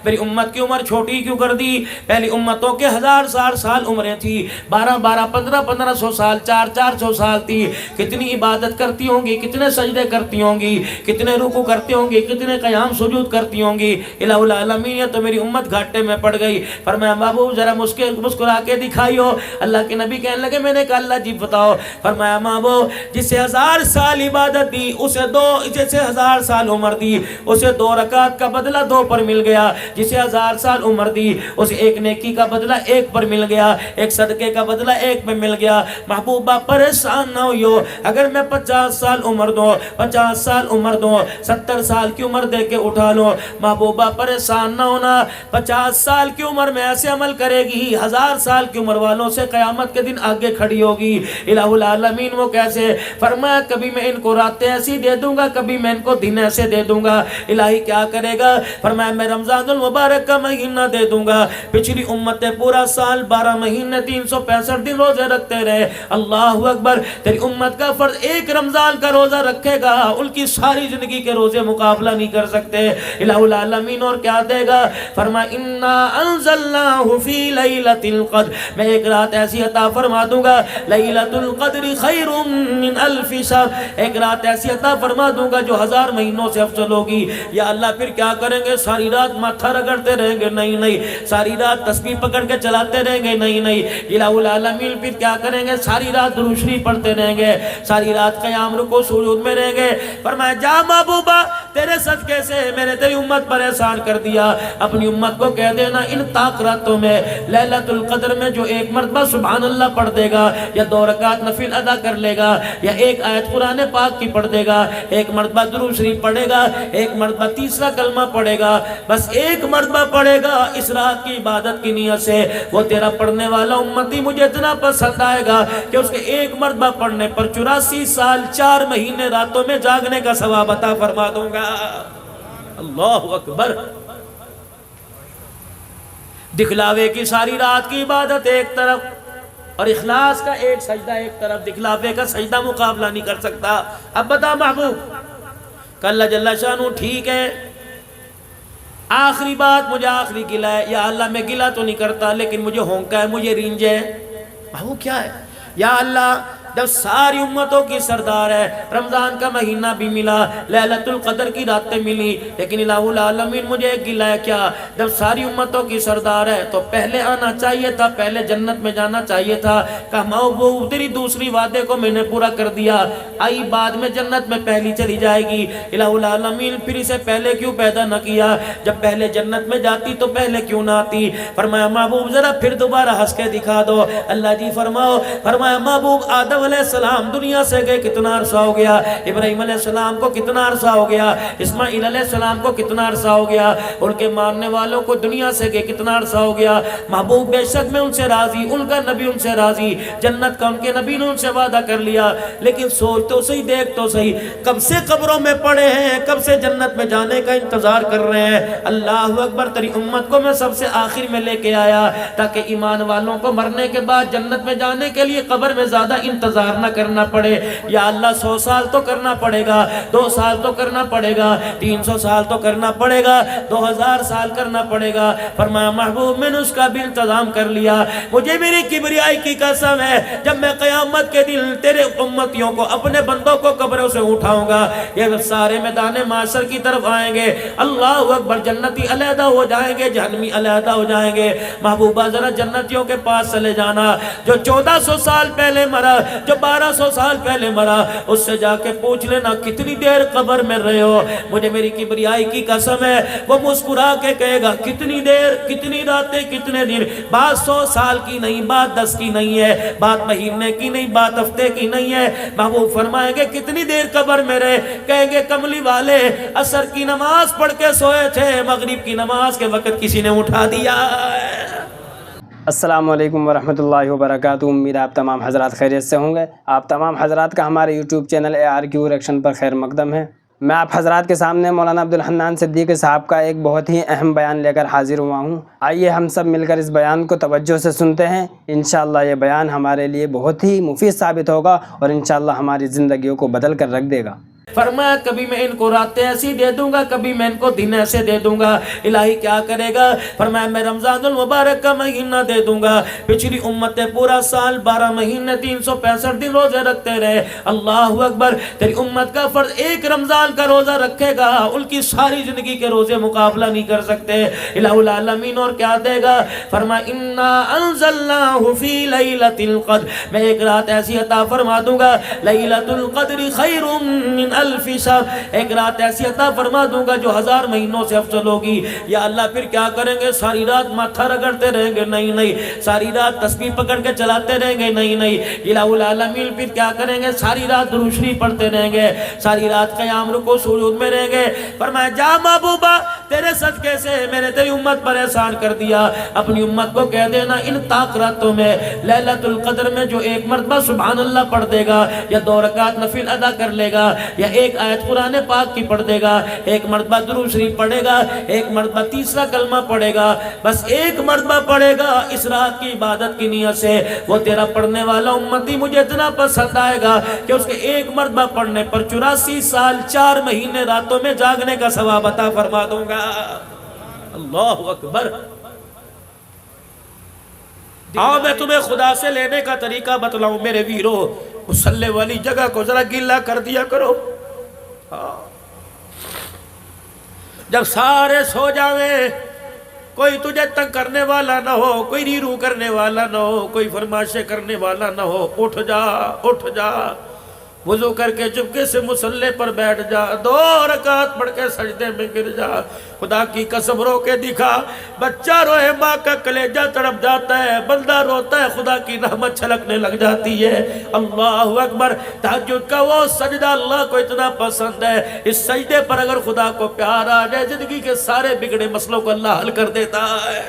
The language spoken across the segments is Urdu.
میری امت کی عمر چھوٹی کیوں کر دی؟ پہلی امتوں کے 1000 سال عمریں تھی، 12 1500 سال، 400 سال تھی۔ کتنی عبادت کرتی ہوں گی، کتنے سجدے کرتی ہوں گی، کتنے رکوع کرتی ہوں گی، کتنے قیام سجود کرتی ہوں گی۔ الہ العالمین، یہ تو میری امت گھاٹے میں پڑ گئی۔ فرمایا محبوب ذرا مسکرا کے دکھائیو۔ اللہ کے نبی کہنے لگے میں نے کہا اللہ جی بتاؤ۔ فرمایا محبوب جسے 1000 سال عبادت دی اسے جسے 1000 سال عمر دی اسے 2 رکعت کا بدلہ 2 پر مل گیا، جسے 1000 سال عمر دی اسے 1 نیکی کا بدلہ 1 پر مل گیا، 1 صدقے کا بدلہ 1 پہ مل گیا۔ محبوبہ پریشان نہ ہوئیو، اگر میں 50 سال عمر دوں، 50 سال عمر دوں، 70 سال کی عمر دے کے اٹھا لوں، محبوبہ پریشان نہ ہونا۔ 50 سال کی عمر میں ایسے عمل کرے گی 1000 سال کی عمر والوں سے قیامت کے دن آگے کھڑی ہوگی۔ الہ العالمین وہ کیسے؟ فرمایا کبھی میں ان کو راتیں ایسی دے دوں گا، کبھی میں ان کو دن ایسے دے دوں گا۔ الہی کیا کرے گا؟ فرمایا میں رمضان المبارک کا مہینہ دے دوں گا، پچھلی امتیں پورا سال 12 مہینے 365 دن روزے رکھتے رہے۔ اللہ اکبر، تیری امت کا فرض 1 رمضان کا روزہ رکھے گا، ان کی ساری زندگی کے روزے مقابلہ نہیں کر سکتے۔ الہ العالمین اور کیا دے گا؟ فرمایا انا انزلناہ فی لیلۃ القدر، میں ایک رات ایسی عطا فرما دوں گا، لیلۃ القدر خیر من الف شہر، ایک رات ایسی عطا فرما دوں گا جو 1000 مہینوں سے افضل ہوگی۔ یا اللہ پھر کیا کریں گے؟ ساری رات ماتھا رگڑتے رہیں گے؟ نہیں نہیں۔ ساری رات تسبیح پکڑ کے چلاتے رہیں گے؟ نہیں نہیں۔ الہ العالمین پھر کیا کریں گے؟ ساری رات درود شریف پڑھتے رہیں گے، ساری رات قیام رکوع سجود میں رہیں گے۔ فرمایا جا محبوبہ تیرے صدقے سے میں نے تیری امت پر احسان کر دیا، اپنی امت کو کہہ دینا ان طاق راتوں میں لیلۃ القدر میں جو 1 مرتبہ سبحان اللہ پڑھ دے گا، یا 2 رکعت نفل ادا کر لے گا، یا 1 آیت قرآن پاک کی پڑھ دے گا، 1 مرتبہ درود شریف پڑھے گا، 1 مرتبہ تیسرا کلمہ پڑھے گا، بس 1 مرتبہ پڑھے گا اس رات کی عبادت کی نیت سے، وہ تیرا پڑھنے والا امتی مجھے اتنا پسند آئے گا کہ اس کے 1 مرتبہ پڑھنے پر 84 سال 4 مہینے راتوں میں جاگنے کا ثواب عطا فرما دوں گا۔ اللہ اکبر۔ دکھلاوے کی ساری رات کی عبادت ایک طرف اور اخلاص کا ایک سجدہ ایک طرف، دکھلاوے کا سجدہ مقابلہ نہیں کر سکتا۔ اب بتا محبوب کہ اللہ جل شانہ ٹھیک ہے، آخری بات مجھے آخری گلہ ہے، یا اللہ میں گلہ تو نہیں کرتا لیکن مجھے ہونکا ہے، مجھے رینج ہے۔ محبوب کیا ہے؟ یا اللہ جب ساری امتوں کی سردار ہے، رمضان کا مہینہ بھی ملا، لیلۃ القدر کی راتیں ملی، لیکن الہ العالمین مجھے ایک گلہ ہے کیا؟ جب ساری امتوں کی سردار ہے تو پہلے آنا چاہیے تھا، پہلے جنت میں جانا چاہیے تھا۔ کہ محبوب تیری دوسری وعدے کو میں نے پورا کر دیا، آئی بعد میں جنت میں پہلی چلی جائے گی۔ الہ العالمین پھر اسے پہلے کیوں پیدا نہ کیا؟ جب پہلے جنت میں جاتی تو پہلے کیوں نہ آتی؟ فرمایا محبوب ذرا پھر دوبارہ ہنس کے دکھا دو۔ اللہ جی فرماؤ۔ فرمایا محبوب آدم علیہ السلام دنیا سے گئے کتنا عرصہ ہو گیا؟ ابراہیم علیہ السلام کو کتنا عرصہ ہو گیا؟ اسماعیل علیہ السلام کو کتنا عرصہ ہو گیا؟ ان کے ماننے والوں کو دنیا سے گئے کتنا عرصہ ہو گیا؟ محبوب بے شک میں ان سے راضی، ان کا نبی ان سے راضی، جنت کا ان کے نبی نے ان سے وعدہ کر لیا، لیکن سوچ تو صحیح، دیکھ تو صحیح، کب سے قبروں میں پڑے ہیں، کب سے جنت میں جانے کا انتظار کر رہے ہیں۔ اللہ اکبر، تیری امت کو میں سب سے آخر میں لے کے آیا تاکہ ایمان والوں کو مرنے کے بعد جنت میں جانے کے لیے قبر میں زیادہ انتظار نہ کرنا پڑے۔ یا اللہ 100 سال تو کرنا پڑے گا، 2 سال تو کرنا پڑے گا، 300 سال تو کرنا پڑے گا، 2000 سال کرنا پڑے گا۔ فرمایا محبوب میں نے اس کا بھی انتظام کر لیا، مجھے میری کبریائی کی قسم ہے جب میں قیامت کے دن تیرے امتیوں کو، اپنے بندوں کو قبروں سے اٹھاؤں گا، یہ سارے میدان معاشر کی طرف آئیں گے، اللہ اکبر، جنتی علیحدہ ہو جائیں گے، جہنمی علیحدہ ہو جائیں گے۔ محبوبہ ذرا جنتیوں کے پاس چلے جانا، جو 1400 سال پہلے مرا، جو 1200 سال پہلے مرا، اس سے جا کے پوچھ لینا کتنی دیر قبر میں رہے ہو؟ مجھے میری کبریائی کی قسم ہے وہ مسکرا کے کہے گا کتنی دیر، کتنی راتیں، کتنے دن۔ بات 100 سال کی نہیں، بات 10 کی نہیں ہے، بات مہینے کی نہیں، بات ہفتے کی نہیں ہے۔ محبوب فرمائیں گے کتنی دیر قبر میں رہے؟ کہیں گے کملی والے عصر کی نماز پڑھ کے سوئے تھے، مغرب کی نماز کے وقت کسی نے اٹھا دیا۔ السلام علیکم ورحمۃ اللہ وبرکاتہ۔ امید آپ تمام حضرات خیریت سے ہوں گے۔ آپ تمام حضرات کا ہمارے یوٹیوب چینل ARQ ریئیکشن پر خیر مقدم ہے۔ میں آپ حضرات کے سامنے مولانا عبدالحنان صدیقی صاحب کا ایک بہت ہی اہم بیان لے کر حاضر ہوا ہوں۔ آئیے ہم سب مل کر اس بیان کو توجہ سے سنتے ہیں، انشاءاللہ یہ بیان ہمارے لیے بہت ہی مفید ثابت ہوگا اور انشاءاللہ ہماری زندگیوں کو بدل کر رکھ دے گا۔ فرمایا کبھی میں ان کو راتیں ایسی دے دوں گا, کبھی میں ان کو دن ایسے دے دوں گا. الہی کیا کرے گا؟ فرمایا میں رمضان المبارک کا مہینہ دے دوں گا. پچھلی امتیں پورا سال 12 مہینے 365 دن روزے رکھتے رہے. اللہ اکبر, تیری امت کا فرض ایک رمضان کا روزہ رکھے گا, ان کی ساری زندگی کے روزے مقابلہ نہیں کر سکتے. الہ العالمین اور کیا دے گا؟ فرمایا انا انزلناہ فی لیلۃ القدر, میں ایک رات ایسی عطا فرما دوں گا, لیلۃ القدر خیر من الف شہر, ایک رات ایسی عطا فرما دوں گا جو 1000 مہینوں سے افضل ہوگی. یا اللہ پھر کیا کریں گے؟ ساری رات ماتھا رگڑتے رہیں گے؟ نہیں نہیں. ساری رات تسبیح پکڑ کے چلاتے رہیں گے؟ نہیں نہیں. الہ العالمین پھر کیا کریں گے؟ ساری رات درود شریف پڑھتے رہیں گے, ساری رات قیام رکوع سجود میں رہیں گے. فرمایا جا محبوبہ, تیرے صدقے سے میں نے تیری امت پر احسان کر دیا, اپنی امت کو کہہ دینا ان طاق راتوں میں لیلۃ القدر میں جو ایک مرتبہ سبحان اللہ پڑھ دے گا, یا 2 رکعت نفل ادا کر لے گا, یا ایک آیت قرآن پاک کی پڑھ دے گا, ایک مرتبہ درود شریف پڑھے گا, ایک مرتبہ تیسرا کلمہ پڑھے گا, بس ایک مرتبہ پڑھے گا اس رات کی عبادت کی نیت سے, وہ تیرا پڑھنے والا امتی مجھے اتنا پسند آئے گا کہ اس کے ایک مرتبہ پڑھنے پر 84 سال 4 مہینے راتوں میں جاگنے کا ثواب عطا فرما دوں گا. اللہ اکبر. آؤ میں تمہیں خدا سے لینے کا طریقہ بتلاؤں میرے ویرو. مصلی والی جگہ کو ذرا گیلا کر دیا کرو. جب سارے سو جاویں, کوئی تجھے تنگ کرنے والا نہ ہو, کوئی ریرو کرنے والا نہ ہو, کوئی فرمائشیں کرنے والا نہ ہو, اٹھ جا اٹھ جا, وضو کر کے چپکے سے مصلی پر بیٹھ جا, 2 رکعت پڑھ کے سجدے میں گر جا. خدا کی قسم رو کے دکھا, بچہ روئے ماں کا کلیجہ تڑپ جاتا ہے, بندہ روتا ہے خدا کی رحمت چھلکنے لگ جاتی ہے. اللہ اکبر. تہجد کا وہ سجدہ اللہ کو اتنا پسند ہے, اس سجدے پر اگر خدا کو پیار آ جائے زندگی کے سارے بگڑے مسئلوں کو اللہ حل کر دیتا ہے.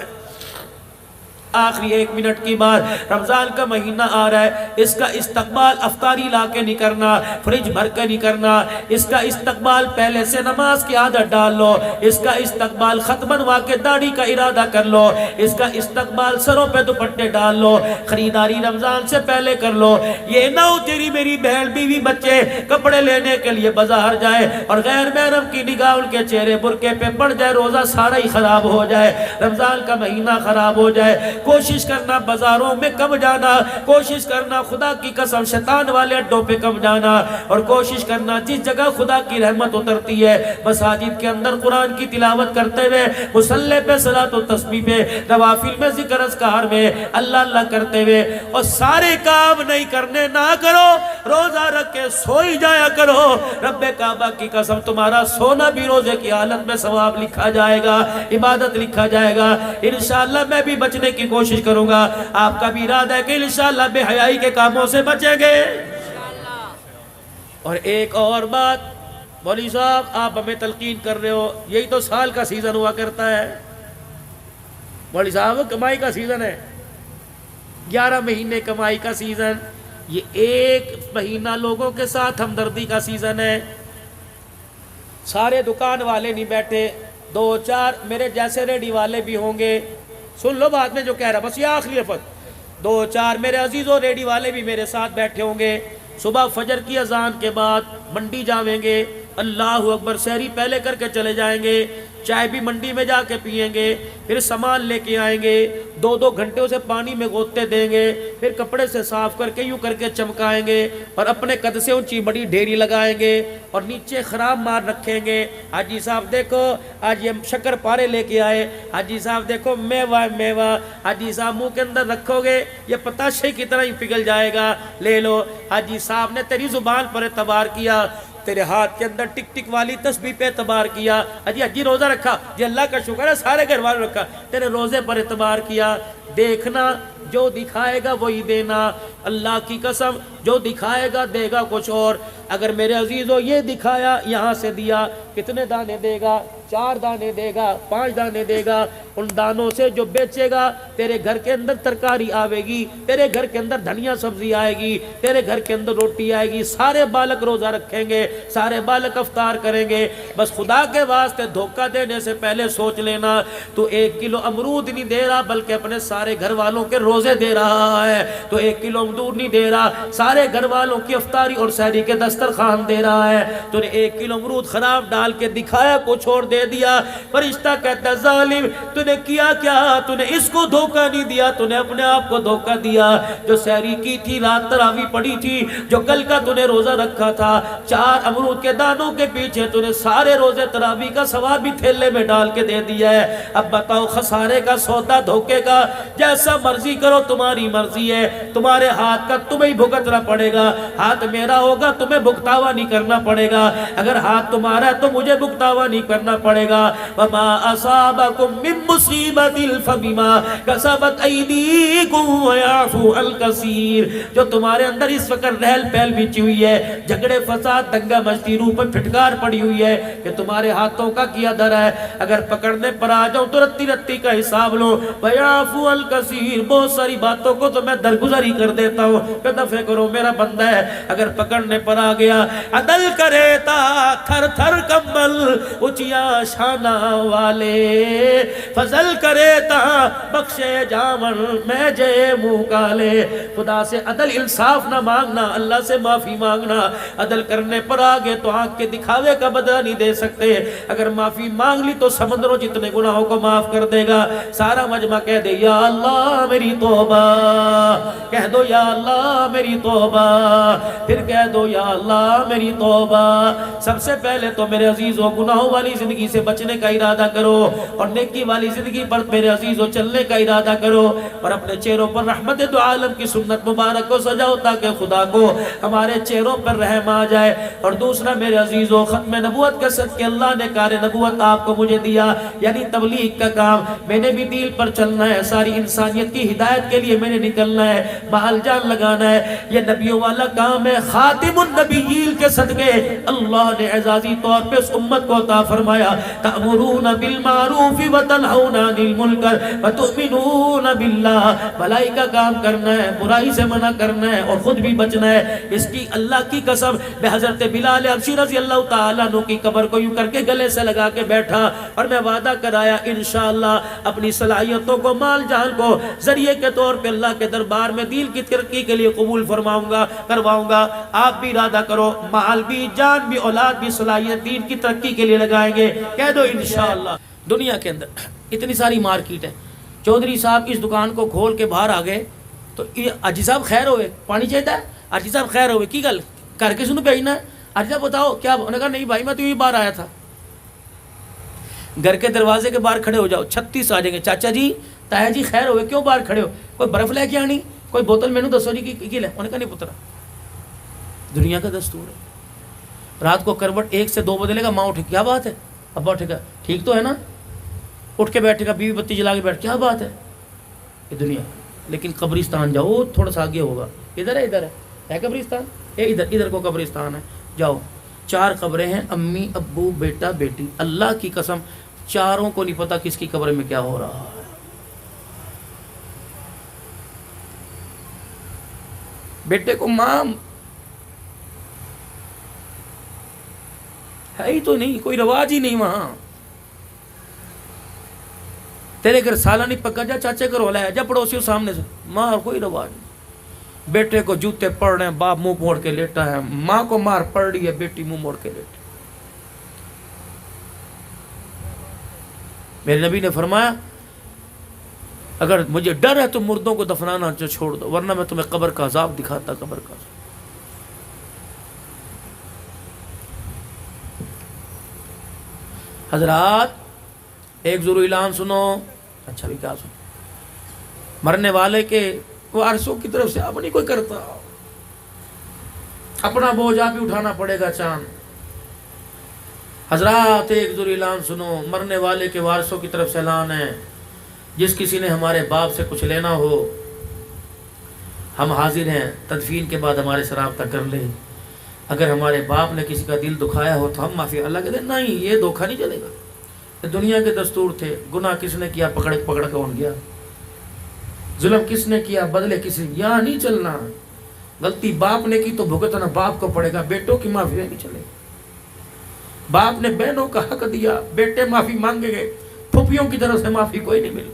آخری 1 منٹ کی بات, رمضان کا مہینہ آ رہا ہے, اس کا استقبال افطاری لا کے نہیں کرنا, فریج بھر کے نہیں کرنا, اس کا استقبال پہلے سے نماز کی عادت ڈال لو, اس کا استقبال خط بنوا کے داڑھی کا ارادہ کر لو, اس کا استقبال سروں پہ دوپٹے ڈال لو, خریداری رمضان سے پہلے کر لو. یہ نہ ہو تیری میری بہن بیوی بچے کپڑے لینے کے لیے بازار جائے اور غیر محرم کی نگاہ ان کے چہرے برقعے پہ پڑ جائے, روزہ سارا ہی خراب ہو جائے, رمضان کا مہینہ خراب ہو جائے. کوشش کرنا بازاروں میں کم جانا, کوشش کرنا خدا کی قسم شیطان والے اڈوں پہ کم جانا, اور کوشش کرنا جس جگہ خدا کی رحمت اترتی ہے مساجد کے اندر قرآن کی تلاوت کرتے ہوئے, مصلی پہ صلاۃ و تسبیح پہ, نوافل میں ذکر اذکار میں اللہ اللہ کرتے ہوئے, اور سارے کام نہیں کرنے نہ کرو, روزہ رکھ کے سوئی جایا کرو. رب کعبہ کی قسم تمہارا سونا بھی روزے کی حالت میں ثواب لکھا جائے گا, عبادت لکھا جائے گا. انشاءاللہ میں بھی بچنے کی کوشش کروں گا, آپ کا بھی ارادہ ہے کہ انشاءاللہ بے حیائی کے کاموں سے بچیں گے. اور ایک اور بات, مولوی صاحب آپ ہمیں تلقین کر رہے ہو, یہی تو سال کا سیزن ہوا کرتا ہے. مولوی صاحب کمائی کا سیزن ہے, 11 مہینے کمائی کا سیزن, یہ 1 مہینہ لوگوں کے ساتھ ہمدردی کا سیزن ہے. سارے دکان والے نہیں بیٹھے, 2-4 میرے جیسے ریڈی والے بھی ہوں گے. سن لو بعد میں جو کہہ رہا, بس یہ آخری لفظ, 2-4 میرے عزیزوں ریڈی والے بھی میرے ساتھ بیٹھے ہوں گے. صبح فجر کی اذان کے بعد منڈی جاویں گے, اللہ اکبر, سحری پہلے کر کے چلے جائیں گے, چائے بھی منڈی میں جا کے پئیں گے, پھر سامان لے کے آئیں گے, 2-2 گھنٹے اسے پانی میں غوطے دیں گے, پھر کپڑے سے صاف کر کے یوں کر کے چمکائیں گے, اور اپنے قد سے اونچی بڑی ڈھیری لگائیں گے, اور نیچے خراب مار رکھیں گے. حاجی صاحب دیکھو آج یہ شکر پارے لے کے آئے, حاجی صاحب دیکھو میوہ میوہ, حاجی صاحب منہ کے اندر رکھو گے یہ پتاشے کی طرح ہی پگھل جائے گا, لے لو. حاجی صاحب نے تیری زبان پر اعتبار کیا, تیرے ہاتھ کے اندر ٹک ٹک والی تسبیح پہ اعتبار کیا, حجی روزہ رکھا, جی اللہ کا شکر ہے, سارے گھر والوں رکھا, تیرے روزے پر اعتبار کیا. دیکھنا جو دکھائے گا وہی دینا, اللہ کی قسم جو دکھائے گا دے گا کچھ اور. اگر میرے عزیزوں یہ دکھایا یہاں سے دیا, کتنے دانے دے گا؟ 4 دانے دے گا, 5 دانے دے گا, ان دانوں سے جو بیچے گا تیرے گھر کے اندر ترکاری آئے گی, تیرے گھر کے اندر دھنیا سبزی آئے گی, تیرے گھر کے اندر روٹی آئے گی. سارے بالک روزہ رکھیں گے, سارے بالک افطار کریں گے. بس خدا کے واسطے دھوکہ دینے سے پہلے سوچ لینا تو 1 کلو امرود نہیں دے رہا بلکہ اپنے سارے گھر والوں کے روزے دے رہا ہے. تو 1 کلو امرود نہیں دے رہا, سارے گھر والوں کی افطاری اور سحری کے دسترخوان دے رہا ہے. تو نے 1 کلو امرود خراب ڈال کے دکھایا, کچھ اور دے دیا. فرشتہ کہتا ظالم تو نے کیا کیا, تو نے اس کو دھوکہ نہیں دیا, تو نے اپنے آپ کو دھوکہ دیا. جو سحری کی تھی, رات تراویح پڑھی تھی, جو کل کا تو نے روزہ رکھا تھا, 4 امرود کے دانوں کے پیچھے تو نے سارے روزے تراویح کا ثواب بھی تھیلے میں ڈال کے دے دیا ہے. اب بتاؤ خسارے کا سودا, دھوکے کا, جیسا مرضی کرو تمہاری مرضی ہے. تمہارے ہاتھ کا تمہیں بھگتنا پڑے گا, ہاتھ میرا ہوگا تمہیں بھگتاوا نہیں کرنا پڑے گا. اگر ہاتھ تمہارا ہے تو مجھے بھگتاوا نہیں کرنا پڑے گا. وما اصابکم من مصیبت فبما کسبت ایدیکم ویعفو عن کثیر. جو تمہارے اندر اس وقت رہل پہل بچی ہوئی ہے, جھگڑے فساد دنگا مچتی, روح پر پھٹکار پڑی ہوئی ہے کہ تمہارے ہاتھوں کا کیا در ہے, اگر پکڑنے پر آ جاؤں تو رتی رتی کا حساب لو. ویعفو عن کثیر, بہت ساری باتوں کو تو میں درگزر ہی کر دیتا ہوں کہ دفع کرو میرا بندہ ہے. اگر پکڑنے پر آ گیا, عدل کرے تا تھر تھر کمبل اچیا شانہ والے, فضل کرے تا بخشے جامن میں جے منہ کالے. خدا سے عدل انصاف نہ مانگنا, اللہ سے معافی مانگنا. عدل کرنے پر آگے تو آنکھ کے دکھاوے کا بدلہ نہیں دے سکتے. اگر معافی مانگ لی تو سمندروں جتنے گناہوں کو معاف کر دے گا. سارا مجمع کہہ دے یا اللہ میری توبہ, کہہ دو یا اللہ میری توبہ, پھر کہہ دو یا اللہ میری توبہ. سب سے پہلے تو میرے عزیزوں گناہوں والی زندگی سے بچنے کا ارادہ کرو اور نیکی والی زندگی پر میرے عزیزوں چلنے کا ارادہ کرو, اور اپنے چہروں پر رحمت دو عالم کی سنت مبارک کو سجاؤ تاکہ خدا کو ہمارے چہروں پر رحم آ جائے. اور دوسرا میرے عزیزوں, ختم نبوت کے صدقے اللہ نے کار نبوت آپ کو مجھے دیا, یعنی تبلیغ کا کام. میں نے بھی دین پر چلنا ہے, ساری انسانیت کی ہدایت کے لیے میں نے نکلنا ہے, محل جان لگانا ہے. یہ نبیوں والا کام ہے. خاتم النبیین کے صدقے اللہ نے اعزازی طور پہ اس امت کو عطا فرمایا, تأمرون بالمعروف وتنہون عن المنکر وتؤمنون باللہ. بھلائی کا کام کرنا ہے, برائی سے منع کرنا ہے اور خود بھی بچنا ہے. اس کی اللہ کی قسم, میں حضرت بلال حبشی رضی اللہ تعالیٰ عنہ کی قبر کو یوں کر کے گلے سے لگا کے بیٹھا اور میں وعدہ کرایا انشاءاللہ اپنی صلاحیتوں کو, مال جان کو ذریعے کے طور پہ اللہ کے دربار میں دین کی ترقی کے لیے قبول فرماؤں گا, کرواؤں گا. آپ بھی ارادہ کرو, مال بھی, جان بھی, اولاد بھی, صلاحیت دین کی ترقی کے لیے لگائیں گے. کہہ دو انشاءاللہ. دنیا کے اندر اتنی ساری مارکیٹ ہے. چودھری صاحب اس دکان کو کھول کے باہر آ گئے تو حاجی صاحب خیر ہوئے, پانی چاہتا ہے, حاجی صاحب خیر ہوئے, کی گل کر کے سنو بھیجنا ہے, حاجی صاحب بتاؤ کیا. انہوں نے کہا نہیں بھائی میں تو یہی باہر آیا تھا. گھر کے دروازے کے باہر کھڑے ہو جاؤ, 36 آ جائیں گے. چاچا جی, تایا جی خیر ہوئے, کیوں باہر کھڑے ہو, کوئی برف لے کے آنی, کوئی بوتل مینو دسو جی کی لے. انہوں نے کہا نہیں پترا, دنیا کا دستور ہے. رات کو کروٹ 1 سے 2 بدلے گا, ماں اٹھے, کیا بات ہے, ابا اٹھے گا, ٹھیک تو ہے نا, اٹھ کے بیٹھے گا, بیوی بتی جلا کے بیٹھ, کیا بات ہے. یہ دنیا. لیکن قبرستان جاؤ, تھوڑا سا آگے ہوگا, ادھر ہے قبرستان, ادھر کو قبرستان ہے, جاؤ. 4 قبریں ہیں, امی, ابو, بیٹا, بیٹی. اللہ کی قسم چاروں کو نہیں پتا کس کی قبر میں کیا ہو رہا ہے. بیٹے کو ماں ہے ہی تو نہیں, کوئی رواج ہی نہیں وہاں. تیرے گھر سالہ نہیں پکا, جا چاچے گھر والا ہے, جا پڑوسیوں سامنے سے, ماں کوئی رواج نہیں. بیٹے کو جوتے پڑ رہے ہیں, باپ منہ موڑ کے لیٹا ہے, ماں کو مار پڑ رہی ہے, بیٹی منہ موڑ کے لیٹی. میرے نبی نے فرمایا اگر مجھے ڈر ہے تو مردوں کو دفنانا چھوڑ دو, ورنہ میں تمہیں قبر کا عذاب دکھاتا. قبر کا عذاب. حضرات ایک ضرور اعلان سنو. اچھا بھی کیا سنو, مرنے والے کے وارثوں کی طرف سے اب نہیں کوئی کرتا, اپنا بوجھ آپ ہی اٹھانا پڑے گا. چاند حضرات ایک ضرور اعلان سنو, مرنے والے کے وارثوں کی طرف سے اعلان ہے, جس کسی نے ہمارے باپ سے کچھ لینا ہو ہم حاضر ہیں, تدفین کے بعد ہمارے سے رابطہ کر لیں. اگر ہمارے باپ نے کسی کا دل دکھایا ہو تو ہم معافی. اللہ کہتے ہیں نہیں, یہ دھوکہ نہیں چلے گا. دنیا کے دستور تھے. گناہ کس نے کیا پکڑ کون گیا, ظلم کس نے کیا بدلے کس نے. یہاں نہیں چلنا. غلطی باپ نے کی تو بھگتنا باپ کو پڑے گا, بیٹوں کی معافی نہیں چلے. باپ نے بہنوں کا حق دیا, بیٹے معافی مانگے گئے, پھوپھیوں کی طرف سے معافی کوئی نہیں ملی.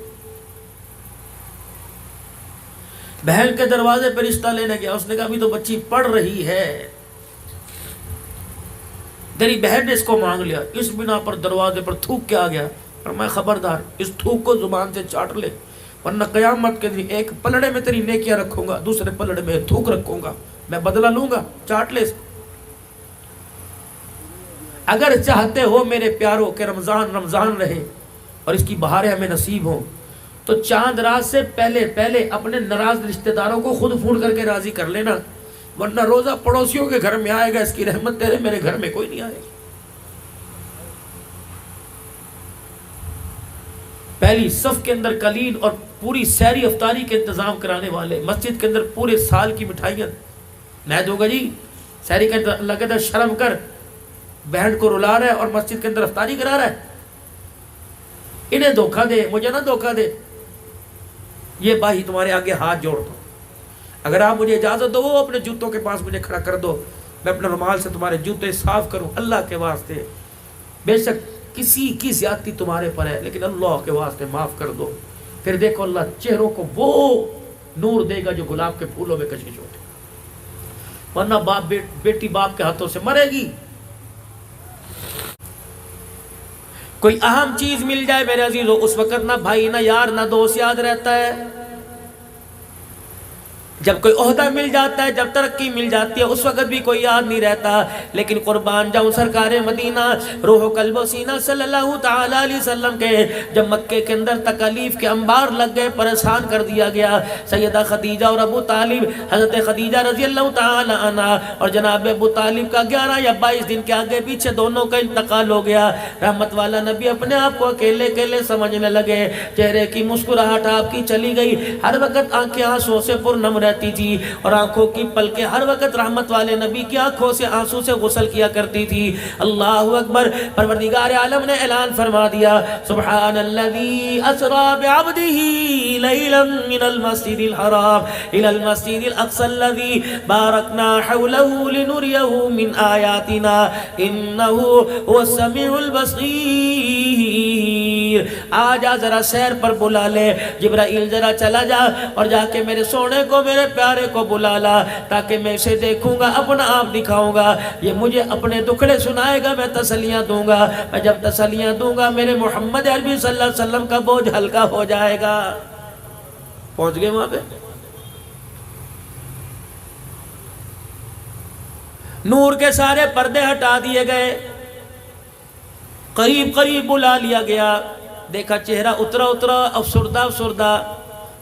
بہن کے دروازے پر رشتہ لینے گیا, اس نے کہا ابھی تو بچی پڑھ رہی ہے. تیری بہن نے اس کو مانگ لیا, اس بنا پر دروازے پر تھوک کے آ گیا. اور میں خبردار, اس تھوک کو زبان سے چاٹ لے, ورنہ قیامت کے دن ایک پلڑے میں تیری نیکیاں رکھوں گا, دوسرے پلڑے میں تھوک رکھوں گا, میں بدلہ لوں گا, چاٹ لے. اگر چاہتے ہو میرے پیاروں کہ رمضان رہے اور اس کی بہاریں ہمیں نصیب ہوں, تو چاند رات سے پہلے اپنے ناراض رشتہ داروں کو خود فون کر کے راضی کر لینا, ورنہ روزہ پڑوسیوں کے گھر میں آئے گا, اس کی رحمت تیرے میرے گھر میں کوئی نہیں آئے گی. پہلی صف کے اندر قلین اور پوری سحری افطاری کے انتظام کرانے والے, مسجد کے اندر پورے سال کی مٹھائیاں میں دوں گا جی. سحری کے اندر اللہ کہتا ہے شرم کر, بہن کو رلا رہا ہے اور مسجد کے اندر افطاری کرا رہا ہے. انہیں دھوکہ دے, مجھے نہ دھوکہ دے. یہ بھائی تمہارے آگے ہاتھ جوڑ دو, اگر آپ مجھے اجازت دو وہ اپنے جوتوں کے پاس مجھے کھڑا کر دو, میں اپنے رومال سے تمہارے جوتے صاف کروں اللہ کے واسطے. بے شک کسی کی زیادتی تمہارے پر ہے, لیکن اللہ کے واسطے معاف کر دو. پھر دیکھو اللہ چہروں کو وہ نور دے گا جو گلاب کے پھولوں میں کشش ہوتے. ورنہ باپ بیٹی باپ کے ہاتھوں سے مرے گی. کوئی اہم چیز مل جائے میرے عزیزو, اس وقت نہ بھائی نہ یار نہ دوست یاد رہتا ہے. جب کوئی عہدہ مل جاتا ہے, جب ترقی مل جاتی ہے, اس وقت بھی کوئی یاد نہیں رہتا. لیکن قربان جاؤں سرکار مدینہ روح و قلب و سینہ صلی اللہ تعالی علیہ وسلم کے جب مکے کے اندر تکالیف کے انبار لگ گئے, پریشان کر دیا گیا. سیدہ خدیجہ اور ابو طالب, حضرت خدیجہ رضی اللہ تعالی عنہ اور جناب ابو طالب کا 11 یا 22 دن کے آگے پیچھے دونوں کا انتقال ہو گیا. رحمت والا نبی اپنے آپ کو اکیلے سمجھنے لگے. چہرے کی مسکراہٹ آپ کی چلی گئی, ہر وقت آنکھیں آنسوں سے پرنم رہتی تھی, اور آنکھوں کی پلکیں ہر وقت رحمت والے نبی کی آنکھوں سے آنسو سے غسل کیا کرتی تھی. اللہ اکبر. پروردگار عالم نے اعلان فرما دیا, سبحان الذی اسری بعبدہ لیلا من المسجد الحرام الى المسجد الاقصى الذی بارکنا حولہ لنریہ من آیاتنا انہ هو السمیع البصیر. آجا ذرا سیر پر بلا لے, جبرائیل ذرا چلا جا اور جا کے میرے سونے کو میرے پیارے کو بلا لا, تاکہ میں اسے دیکھوں گا, اپنا آپ دکھاؤں گا, یہ مجھے اپنے دکھڑے سنائے گا, میں تسلیاں دوں گا. میں جب تسلیاں دوں گا میرے محمد عربی صلی اللہ علیہ وسلم کا بوجھ ہلکا ہو جائے گا. پہنچ گئے وہاں پہ. نور کے سارے پردے ہٹا دیے گئے, قریب بلا لیا گیا. دیکھا چہرہ اترا افسردہ.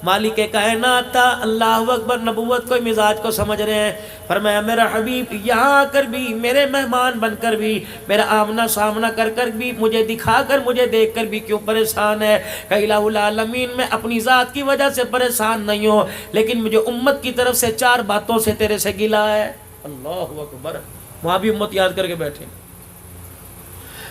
مالک کائنات تھا, اللہ اکبر, نبوت کو مزاج کو سمجھ رہے ہیں. فرمایا میرا حبیب یہاں آ کر بھی, میرے مہمان بن کر بھی, میرا آمنا سامنا کر بھی, مجھے دکھا کر مجھے دیکھ کر بھی کیوں پریشان ہے؟ کہ الہ العالمین میں اپنی ذات کی وجہ سے پریشان نہیں ہو, لیکن مجھے امت کی طرف سے 4 باتوں سے تیرے سے گلا ہے. اللہ اکبر. وہاں بھی امت یاد کر کے بیٹھے,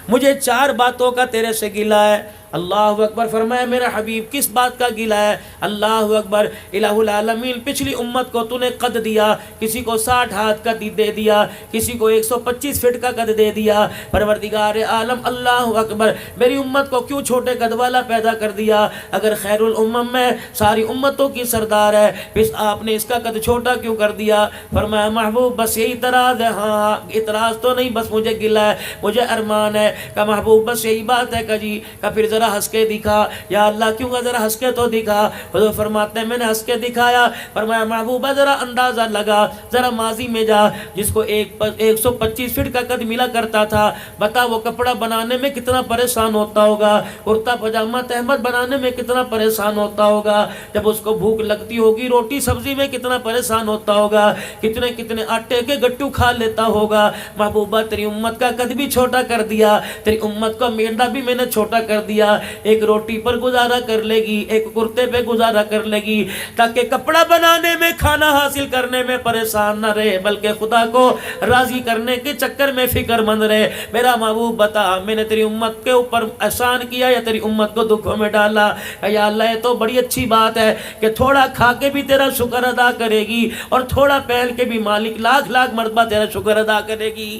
مجھے 4 باتوں کا تیرے سے گلا ہے. اللہ اکبر. فرمایا میرا حبیب کس بات کا گلا ہے؟ اللہ اکبر. الہ العالمین پچھلی امت کو تو نے قد دیا, کسی کو 60 ہاتھ کا دے دیا, کسی کو 125 فٹ کا قد دے دیا. پروردگار عالم اللہ اکبر, میری امت کو کیوں چھوٹے قد والا پیدا کر دیا؟ اگر خیر الامم میں ساری امتوں کی سردار ہے, پھر آپ نے اس کا قد چھوٹا کیوں کر دیا؟ فرمایا محبوب بس یہی اعتراض ہے. ہاں اعتراض تو نہیں, بس مجھے گلا ہے, مجھے ارمان ہے. کہ محبوب بس یہی بات ہے کہ جی, کہ پھر ذرا ہنس کے دکھا. یا اللہ کیوں گا, ذرا ہنس کے تو دکھا. حضور فرماتے ہیں میں نے ہنس کے دکھایا. فرمایا محبوبہ ذرا اندازہ لگا, ذرا ماضی میں جا, جس کو 125 فٹ کا قد ملا کرتا تھا, بتا وہ کپڑا بنانے میں کتنا پریشان ہوتا ہوگا, کرتا پجامہ تہمت بنانے میں کتنا پریشان ہوتا ہوگا, جب اس کو بھوک لگتی ہوگی روٹی سبزی میں کتنا پریشان ہوتا ہوگا, کتنے آٹے کے گٹو کھا لیتا ہوگا. محبوبہ تیری امت کا قد بھی چھوٹا کر دیا, تیری امت کا میدہ بھی میں نے چھوٹا کر دیا. دیا, ایک روٹی پر گزارا کر لے گی, ایک کرتے پہ گزارا کر لے گی, تاکہ کپڑا بنانے میں, کھانا حاصل کرنے میں پریشان نہ رہے, بلکہ خدا کو راضی کرنے کے چکر میں فکر مند رہے. میرا محبوب بتا, میں نے تیری امت کے اوپر احسان کیا یا تیری امت کو دکھوں میں ڈالا؟ یا اللہ یہ تو بڑی اچھی بات ہے کہ تھوڑا کھا کے بھی تیرا شکر ادا کرے گی, اور تھوڑا پہن کے بھی مالک لاکھ لاکھ مرتبہ تیرا شکر ادا کرے گی.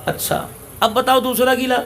اچھا اب بتاؤ دوسرا گیلا.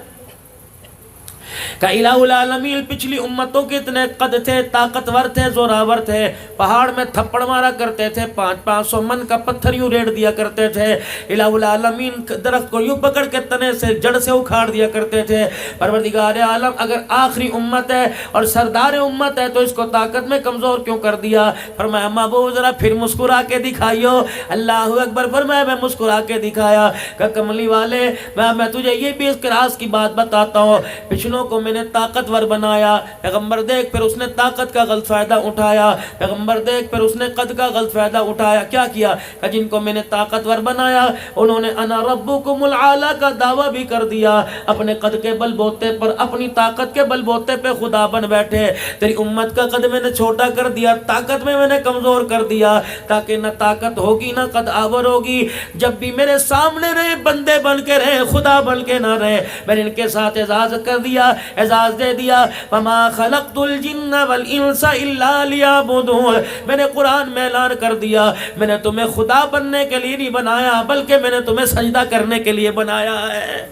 کہ الہ العالمین پچھلی امتوں کے اتنے قد تھے, طاقتور تھے, زوراور تھے, پہاڑ میں تھپڑ مارا کرتے تھے, 500 من کا پتھر یوں ریڑ دیا کرتے تھے. الہ العالمین درخت کو یوں پکڑ کے تنے سے, جڑ سے اکھاڑ دیا کرتے تھے. پروردگار عالم اگر آخری امت ہے اور سردار امت ہے تو اس کو طاقت میں کمزور کیوں کر دیا؟ فرمایا محبوب ذرا پھر مسکرا کے دکھائیو. اللہ اکبر. فرمایا میں مسکرا کے دکھایا. کہ کملی والے میں تجھے یہ بھی اس راز کی بات بتاتا ہوں, پچھلوں کو میں نے طاقتور بنایا, پیغمبر دیکھ, پھر اس نے طاقت کا غلط فائدہ اٹھایا, پیغمبر دیکھ, پھر اس نے قد کا غلط فائدہ اٹھایا. کیا کیا؟ کہ جن کو میں نے طاقتور بنایا انہوں نے انا ربکم العالی کا دعویٰ بھی کر دیا, اپنے قد کے بل بوتے پر, اپنی طاقت کے بل بوتے پہ خدا بن بیٹھے. تیری امت کا قد میں نے چھوٹا کر دیا, طاقت میں نے کمزور کر دیا, تاکہ نہ طاقت ہوگی نہ قد آور ہوگی. جب بھی میرے سامنے رہے بندے بن کے رہے, خدا بن کے نہ رہے. میں نے ان کے ساتھ اعزاز کر دیا, اعزاز دے دیا. وما خلقت الجن والانس الا لیعبدون. میں نے قرآن میں اعلان کر دیا, میں نے تمہیں خدا بننے کے لیے نہیں بنایا, بلکہ میں نے تمہیں سجدہ کرنے کے لیے بنایا ہے.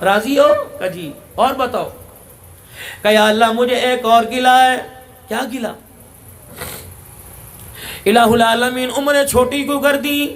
راضی ہو؟ کہ جی. اور بتاؤ. کہ یا اللہ مجھے ایک اور گلا ہے. کیا گلا؟ الہ العالمین عمر چھوٹی کیوں کر دی؟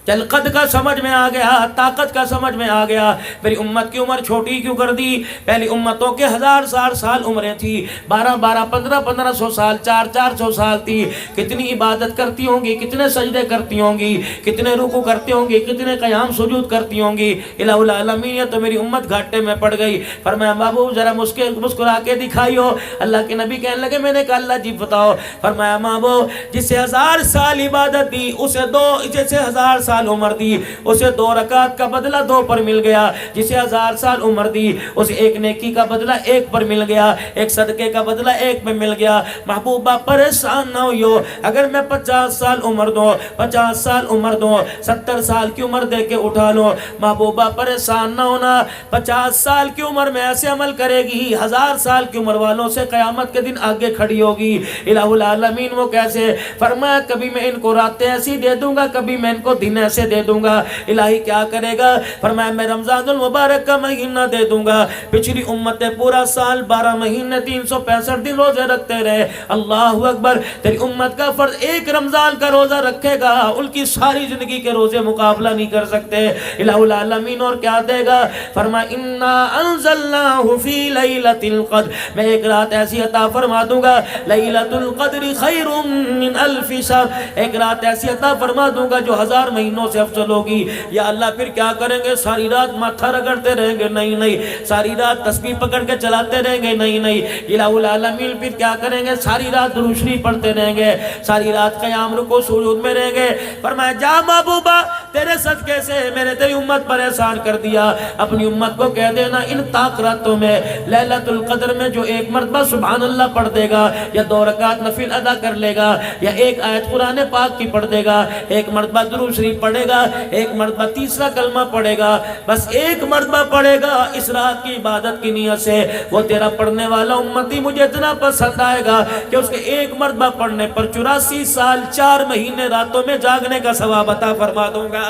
چل قد کا سمجھ میں آ گیا, طاقت کا سمجھ میں آ گیا, میری امت کی عمر چھوٹی کیوں کر دی؟ پہلی امتوں کے 1000 سال عمریں تھی, 1500 سال, 400 سال تھی. کتنی عبادت کرتی ہوں گی, کتنے سجدے کرتی ہوں گی, کتنے رکوع کرتی ہوں گی, کتنے قیام سجود کرتی ہوں گی. الہ العالمین تو میری امت گھاٹے میں پڑ گئی. فرمایا محبوب ذرا مسکرا کے دکھائیو. اللہ کے نبی کہنے لگے, میں نے کہا اللہ جی بتاؤ. فرمایا محبوب جسے 1000 سال عبادت دی اسے جسے 1000 سال عمر دی, اسے 2 رکعت کا بدلہ 2 پر مل گیا. جسے 1000 سال عمر دی اسے ایک نیکی کا بدلہ 1 پر مل گیا, ایک صدقے کا بدلہ 1 میں مل گیا. محبوبہ پریشان نہ ہوئیو, اگر میں 50 سال عمر دوں, 50 سال عمر دوں, 70 سال کی عمر دے کے اٹھا لوں. محبوبہ پریشان نہ ہونا, 50 سال کی عمر میں ایسے عمل کرے گی 1000 سال کی عمر والوں سے قیامت کے دن آگے کھڑی ہوگی. الہ العالمین وہ کیسے؟ فرمایا کبھی میں ان کو راتیں ایسی دے دوں گا, کبھی میں ان کو دن ایسے دے دوں گا. الہی کیا کرے گا؟ فرمایا میں رمضان المبارک کا مہینہ دے دوں گا. پچھلی امتیں پورا سال 12 مہینے 365 دن روزے رکھتے رہے. اللہ اکبر. تیری امت کا فرض ایک رمضان کا روزہ رکھے گا, ان کی ساری زندگی کے روزے مقابلہ نہیں کر سکتے. الہ العالمین اور کیا دے گا؟ فرمایا انا انزلناہ فی لیلۃ القدر. میں ایک رات ایسی عطا فرما دوں گا, لیلۃ القدر خیر من الف شہر. ایک رات ایسی عطا فرما دوں گا جو 1000 مہینوں سے افضل ہوگی. یا اللہ پھر کیا کریں گے؟ ساری رات ماتھا رگڑتے رہیں گے؟ نہیں نہیں. ساری رات تسبیح پکڑ کے چلاتے رہیں گے؟ نہیں نہیں. الہ العالمین پھر کیا کریں گے؟ ساری رات درود شریف پڑھتے رہیں گے, ساری رات قیام رکوع سجود میں رہیں گے. فرمایا جا محبوبہ تیرے صدقے سے میں نے تیری امت پر احسان کر دیا. اپنی امت کو کہہ دینا ان طاق راتوں میں لیلۃ القدر میں جو 1 مرتبہ سبحان اللہ پڑھ دے گا, یا 2 رکعت نفل ادا کر لے گا, یا 1 آیت قرآن پاک کی پڑھ دے گا, 1 مرتبہ درود شریف پڑھے گا, 1 مرتبہ تیسرا کلمہ پڑھے گا, بس 1 مرتبہ پڑھے گا اس رات کی عبادت کی نیت سے, وہ تیرا پڑھنے والا امتی مجھے اتنا پسند آئے گا کہ اس کے 1 مرتبہ پڑھنے پر 84 سال 4 مہینے راتوں میں جاگنے کا ثواب عطا فرما دوں گا.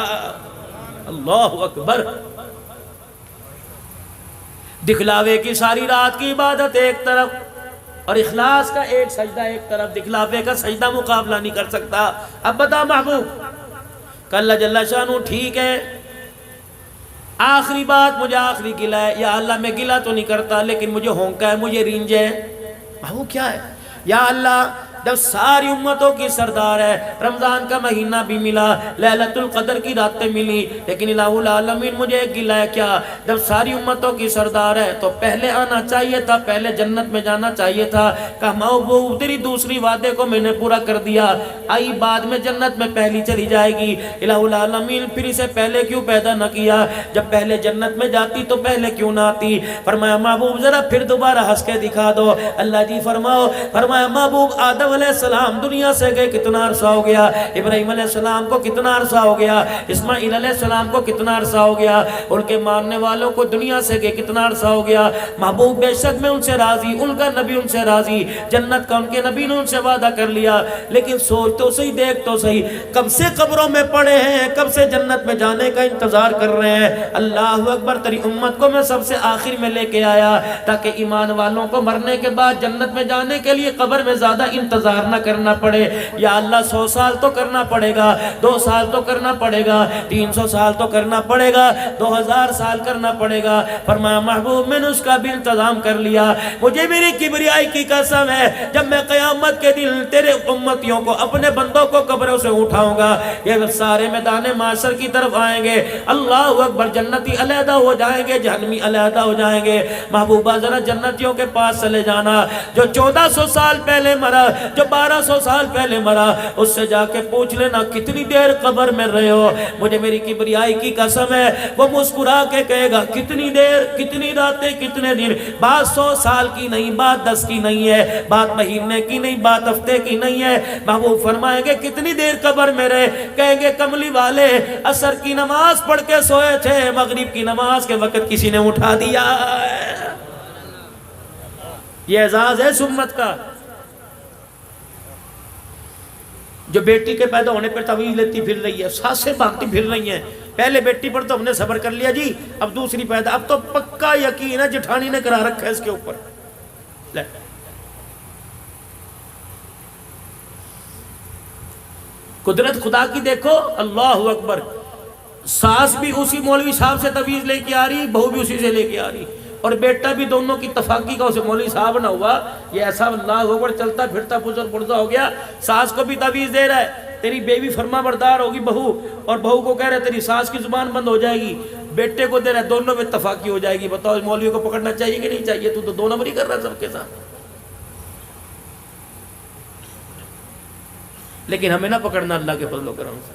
اللہ اکبر. دکھلاوے کی ساری رات کی عبادت ایک طرف, اور اخلاص کا ایک سجدہ ایک طرف. دکھلاوے کا سجدہ مقابلہ نہیں کر سکتا. اب بتا محبوب کہ اللہ جل شانہ ٹھیک ہے, آخری بات مجھے آخری گلہ ہے. یا اللہ میں گلہ تو نہیں کرتا لیکن مجھے ہونکا ہے, مجھے رینج ہے. محبوب کیا ہے؟ یا اللہ جب ساری امتوں کی سردار ہے، رمضان کا مہینہ بھی ملا، لیلۃ القدر کی راتیں ملی، لیکن الہ العالمین مجھے ایک گلہ ہے کیا، جب ساری امتوں کی سردار ہے تو پہلے آنا چاہیے تھا، پہلے جنت میں جانا چاہیے تھا۔ کہا محبوب تیری دوسری وعدے کو میں نے پورا کر دیا، آئی بعد میں جنت میں پہلی چلی جائے گی، الہ العالمین پھر اسے پہلے کیوں پیدا نہ کیا، جب پہلے جنت میں جاتی تو پہلے کیوں نہ آتی؟ فرمایا محبوب ذرا پھر دوبارہ ہنس کے دکھا دو۔ اللہ جی فرمایا محبوب آدم علیہ السلام دنیا سے گئے کتنا عرصہ ہو گیا، ابراہیم علیہ السلام کو کتنا عرصہ ہو گیا، اسماعیل علیہ السلام کو کتنا عرصہ ہو گیا، ان کے ماننے والوں کو دنیا سے گئے کتنا عرصہ ہو گیا؟ محبوب بے شک میں ان سے راضی، ان کا نبی ان سے راضی، جنت کا ان کے نبی نے ان سے وعدہ کر لیا، لیکن سوچ تو صحیح، دیکھ تو صحیح، کب سے قبروں میں پڑے ہیں، کب سے جنت میں جانے کا انتظار کر رہے ہیں۔ اللہ اکبر، تیری امت کو میں سب سے آخر میں لے کے آیا تاکہ ایمان والوں کو مرنے کے بعد جنت میں جانے کے لیے قبر میں زیادہ انتظار نہ کرنا پڑے۔ یا اللہ 100 سال تو کرنا پڑے گا، 2 سال تو کرنا پڑے گا، 300 سال تو کرنا پڑے گا، 2000 سال کرنا پڑے گا۔ فرمایا محبوب میں نے اس کا بھی انتظام کر لیا، مجھے میری کبریائی کی قسم ہے جب میں قیامت کے دن تیرے امتیوں کو، اپنے بندوں کو قبروں سے اٹھاؤں گا، یہ سارے میدان معاشر کی طرف آئیں گے، اللہ اکبر، جنتی علیحدہ ہو جائیں گے، جہنمی علیحدہ ہو جائیں گے۔ محبوبہ ذرا جنتیوں کے پاس چلے جانا، جو 1400 سال پہلے مرا، جو 1200 سال پہلے مرا، اس سے جا کے پوچھ لینا کتنی دیر قبر میں رہے ہو، مجھے میری کبریائی کی قسم ہے وہ مسکرا کے کہے گا کتنی دیر، کتنی راتیں، کتنے دن، بات 100 سال کی نہیں، بات 10 کی نہیں ہے، بات مہینے کی نہیں، بات ہفتے کی نہیں ہے۔ محبوب فرمائیں گے کتنی دیر قبر میں رہے، کہیں گے کملی والے عصر کی نماز پڑھ کے سوئے تھے، مغرب کی نماز کے وقت کسی نے اٹھا دیا۔ یہ اعزاز ہے اس امت کا، جو بیٹی کے پیدا ہونے پر تعویذ لیتی پھر رہی ہے، سانسیں باندھتی پھر رہی ہیں، پہلے بیٹی پر تو ہم نے صبر کر لیا جی، اب دوسری پیدا، اب تو پکا یقین ہے جٹھانی نے کرا رکھا ہے اس کے اوپر۔ لے قدرت خدا کی دیکھو، اللہ اکبر، ساس بھی اسی مولوی صاحب سے تعویذ لے کے آ رہی، بہو بھی اسی سے لے کے آ رہی، اور بیٹا بھی دونوں کی اتفاقی کا اسے مولوی صاحب نہ ہوا، یہ ایسا اللہ اکبر چلتا پھرتا بزرگ بڑھتا ہو گیا۔ ساس کو بھی تعویذ دے رہا ہے، تیری بیوی فرما بردار ہوگی بہو، اور بہو کو کہہ رہے تیری ساس کی زبان بند ہو جائے گی، بیٹے کو دے رہا ہے دونوں میں اتفاقی ہو جائے گی۔ بتاؤ مولوی کو پکڑنا چاہیے کہ نہیں چاہیے؟ تو 2 نمبری کر رہا ہے سب کے ساتھ، لیکن ہمیں نہ پکڑنا اللہ کے فضل و کرم سے۔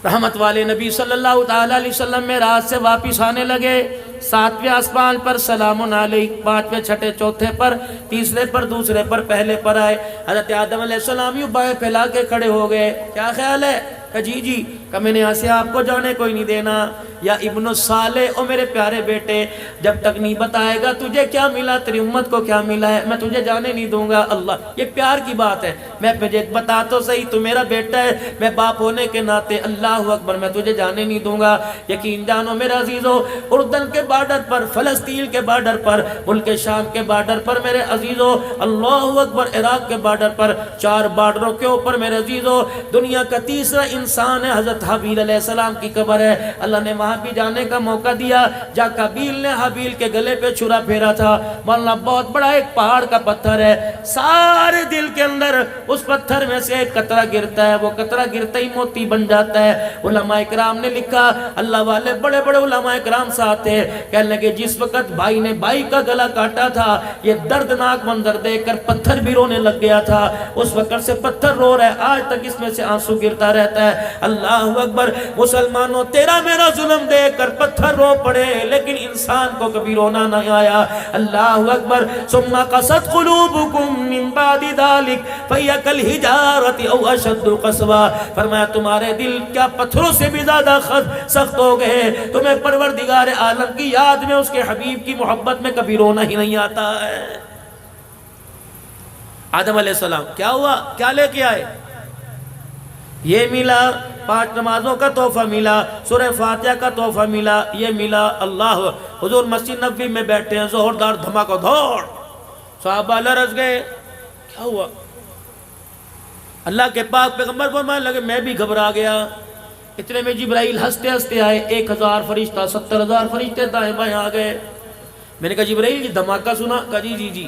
رحمت والے نبی صلی اللہ تعالیٰ علیہ وسلم میں رات سے واپس آنے لگے، 7ویں آسمان پر سلام علیک، 5ویں چھٹے چوتھے پر، تیسرے پر دوسرے پر پہلے پر آئے، حضرت آدم علیہ السلام یوں بائیں پھیلا کے کھڑے ہو گئے، کیا خیال ہے؟ کہ جی جی، کہ میں نے یہاں سے آپ کو جانے کوئی نہیں دینا، یا ابن الصالح، او میرے پیارے بیٹے، جب تک نہیں بتائے گا تجھے کیا ملا، تیری امت کو کیا ملا ہے، میں تجھے جانے نہیں دوں گا۔ اللہ، یہ پیار کی بات ہے، میں تجھے بتا تو صحیح، تو میرا بیٹا ہے، میں باپ ہونے کے ناطے، اللہ اکبر، میں تجھے جانے نہیں دوں گا۔ یقین جانو میرے عزیزو، اردن کے بارڈر پر، فلسطین کے بارڈر پر، ملک شام کے بارڈر پر میرے عزیزو، اللہ اکبر، عراق کے بارڈر پر، 4 بارڈروں کے اوپر میرے عزیزو، دنیا کا تیسرا انسان ہے، حضرت حابیل علیہ السلام کی قبر ہے، اللہ نے وہاں بھی جانے کا موقع دیا، جا قابیل نے حابیل کے گلے پہ چھرا پھیرا تھا، مولانا بہت بڑا ایک پہاڑ کا پتھر ہے، سارے دل کے اندر اس پتھر میں سے ایک قطرہ گرتا ہے، وہ قطرہ گرتا ہی موتی بن جاتا ہے۔ علماء کرام نے لکھا، اللہ والے بڑے بڑے علماء کرام ساتھ تھے، کہنے لگے جس وقت بھائی نے بھائی کا گلا کاٹا تھا، یہ دردناک منظر دیکھ کر پتھر بھی رونے لگ گیا تھا، اس وقت سے پتھر رو رہا ہے، آج تک اس میں سے آنسو گرتا رہتا ہے۔ اللہ اکبر، مسلمانوں تیرا میرا ظلم دیکھ کر پتھر رو پڑے، لیکن انسان کو کبھی رونا نہیں آیا۔ اللہ اکبر، ثم قست قلوبکم من بعد ذلک فہی کالحجارۃ او اشد قسوا، فرمایا تمہارے دل کیا پتھروں سے بھی زیادہ سخت ہو گئے، تمہیں پروردگار عالم کی یاد میں، اس کے حبیب کی محبت میں کبھی رونا ہی نہیں آتا ہے۔ آدم علیہ السلام کیا ہوا، کیا لے کے آئے؟ یہ ملا، 5 نمازوں کا تحفہ ملا، سورہ فاتحہ کا تحفہ ملا، یہ ملا۔ اللہ، حضور مسجد نبوی میں بیٹھے ہیں، زوردار دھماکہ دھوڑ، صحابہ لرز گئے، کیا ہوا؟ اللہ کے پاک پیغمبر فرمانے لگے میں بھی گھبرا گیا، اتنے میں جبرائیل ہنستے ہنستے آئے، 1000 فرشتہ، 70,000 فرشتے دائیں بائیں آ گئے۔ میں نے کہا جبرائیل جی دھماکہ سنا؟ کہا جی جی جی۔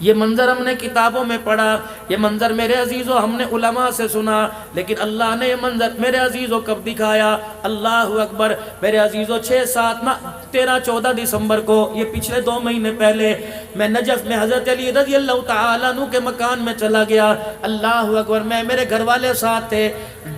یہ منظر ہم نے کتابوں میں پڑھا، یہ منظر میرے عزیزوں ہم نے علماء سے سنا، لیکن اللہ نے یہ منظر میرے عزیزوں کب دکھایا؟ اللہ اکبر میرے عزیزوں 13-14 دسمبر کو، یہ پچھلے 2 مہینے پہلے میں نجف میں حضرت علی رضی اللہ تعالیٰ عنہ کے مکان میں چلا گیا۔ اللہ اکبر میں میرے گھر والے ساتھ تھے۔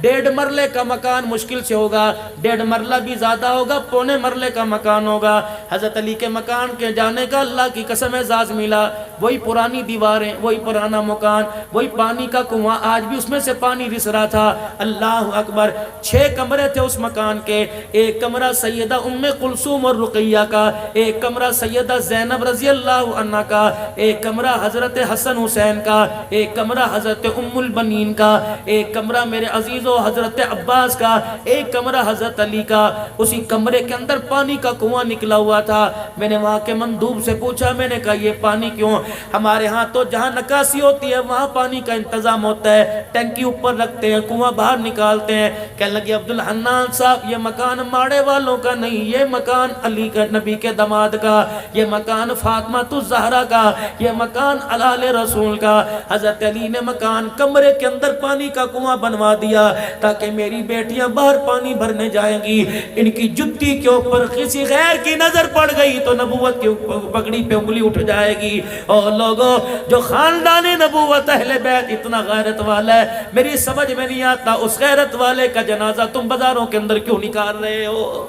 1.5 مرلے کا مکان مشکل سے ہوگا، 1.5 مرلہ بھی زیادہ ہوگا، 1.25 مرلے کا مکان ہوگا۔ حضرت علی کے مکان کے جانے کا اللہ کی قسم اعزاز ملا، وہی پرانی دیواریں، وہی پرانا مکان، وہی پانی کا کنواں، آج بھی اس میں سے پانی رس رہا تھا۔ اللہ اکبر 6 کمرے تھے اس مکان کے، ایک کمرہ سیدہ ام کلثوم اور رقیہ کا، ایک کمرہ سیدہ زینب رضی اللہ عنہ کا، ایک کمرہ حضرت حسن حسین کا، ایک کمرہ حضرت ام البنین کا، ایک کمرہ میرے عزیزو حضرت عباس کا، ایک کمرہ حضرت علی کا۔ اسی کمرے کے اندر پانی کا کنواں نکلا ہوا تھا۔ میں نے وہاں کے مندوب سے پوچھا، میں نے کہا یہ پانی کیوں؟ ہمارے ہاں تو جہاں نکاسی ہوتی ہے وہاں پانی کا انتظام ہوتا ہے، ٹینکی اوپر رکھتے ہیں، کنواں باہر نکالتے ہیں۔ کہنے لگے عبدالحنان صاحب یہ مکان ماڑے والوں کا نہیں، یہ مکان علی کا، نبی کے داماد کا، یہ مکان فاطمہ الزہرا کا، یہ مکان آل رسول کا۔ حضرت علی نے مکان کمرے کے اندر پانی کا کنواں بنوا دیا تاکہ میری بیٹیاں باہر پانی بھرنے جائیں گی، ان کی جتی کے اوپر کسی غیر کی نظر پڑ گئی تو نبوت کی پگڑی پہ انگلی اٹھ جائے گی۔ اور لوگوں جو خاندان نبوت اہل بیت اتنا غیرت والا ہے، میری سمجھ میں نہیں آتا اس غیرت والے کا جنازہ تم بازاروں کے اندر کیوں نکال رہے ہو؟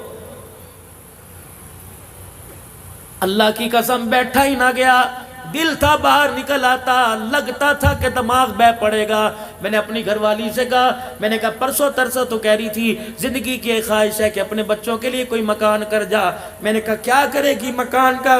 اللہ کی قسم بیٹھا ہی نہ گیا، دل تھا باہر نکل آتا، لگتا تھا کہ دماغ بہ پڑے گا۔ میں نے اپنی گھر والی سے کہا، میں نے کہا پرسوں ترسوں تو کہہ رہی تھی زندگی کی ایک خواہش ہے کہ اپنے بچوں کے لیے کوئی مکان کر جا۔ میں نے کہا کیا کرے گی مکان کا؟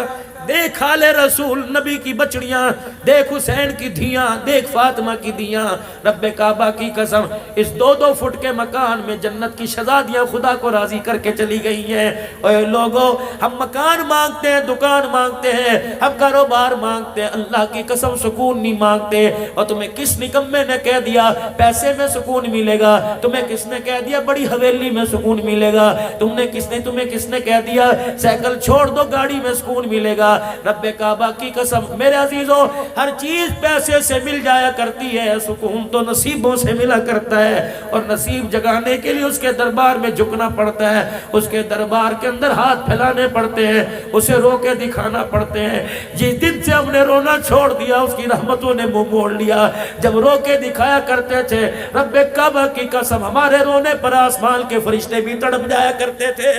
دیکھ آل رسول، نبی کی بچڑیاں، دیکھ حسین کی دھیاں، دیکھ فاطمہ کی دھیاں۔ رب کعبہ کی قسم اس 2-2 فٹ کے مکان میں جنت کی شہزادیاں خدا کو راضی کر کے چلی گئی ہیں۔ اے لوگوں ہم مکان مانگتے ہیں، دکان مانگتے ہیں، ہم کاروبار مانگتے ہیں، اللہ کی قسم سکون نہیں مانگتے۔ اور تمہیں کس نکمے نے کہہ دیا پیسے میں سکون ملے گا؟ تمہیں کس نے کہہ دیا بڑی حویلی میں سکون ملے گا؟ تمہیں کس نے کہہ دیا سائیکل چھوڑ دو گاڑی میں سکون ملے گا؟ رب کعبہ کی قسم میرے عزیزوں ہر چیز پیسے سے مل جایا کرتی ہے، سکون تو نصیبوں سے ملا کرتا ہے، اور نصیب جگانے کے لیے اس کے دربار میں جھکنا پڑتا ہے، اس کے دربار کے اندر ہاتھ پھیلانے پڑتے ہیں، اسے رو کے دکھانا پڑتے ہیں۔ جس دن سے ہم نے رونا چھوڑ دیا اس کی رحمتوں نے منہ موڑ لیا۔ جب رو کے دکھایا کرتے تھے رب کعبہ کی قسم ہمارے رونے پر آسمان کے فرشتے بھی تڑپ جایا کرتے تھے۔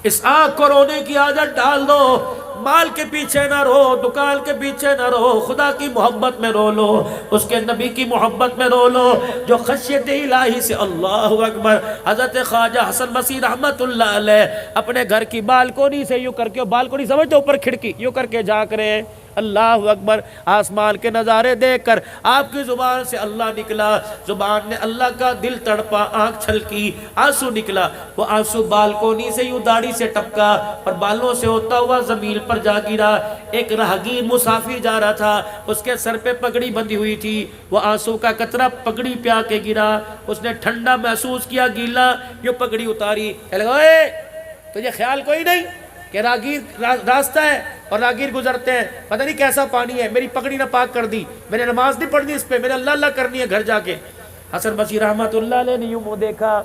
اس آنکھ کو رونے کی عادت ڈال دو، مال کے پیچھے نہ رو، دکان کے پیچھے نہ رو، خدا کی محبت میں رو لو، اس کے نبی کی محبت میں رو لو، جو خشیت الہی سے اللہ اکبر۔ حضرت خواجہ حسن بصری رحمت اللہ علیہ اپنے گھر کی بالکونی سے یوں کر کے، بالکونی سمجھتے اوپر کھڑکی، یوں کر کے جھانک رہے، اللہ اکبر، آسمان کے نظارے دیکھ کر آپ کی زبان سے اللہ نکلا، زبان نے اللہ کا، دل تڑپا، آنکھ چھلکی، آنسو نکلا۔ وہ آنسو بالکونی سے یوں داڑھی سے ٹپکا اور بالوں سے ہوتا ہوا زمین پر جا گرا۔ ایک راہگیر مسافر جا رہا تھا، اس کے سر پہ پگڑی بندھی ہوئی تھی، وہ آنسو کا قطرہ پگڑی پہ آ کے گرا، اس نے ٹھنڈا محسوس کیا، گیلا، یہ پگڑی اتاری، کہنے لگا اے تجھے خیال کوئی نہیں کہ راہگیر راستہ ہے اور راہگیر گزرتے ہیں، پتہ نہیں کیسا پانی ہے، میری پگڑی نہ پاک کر دی، میں نے نماز نہیں پڑھنی اس پہ، میں نے اللہ اللہ کرنی ہے گھر جا کے۔ حسن بصری رحمت اللہ علیہ نے یوں منہ دیکھا،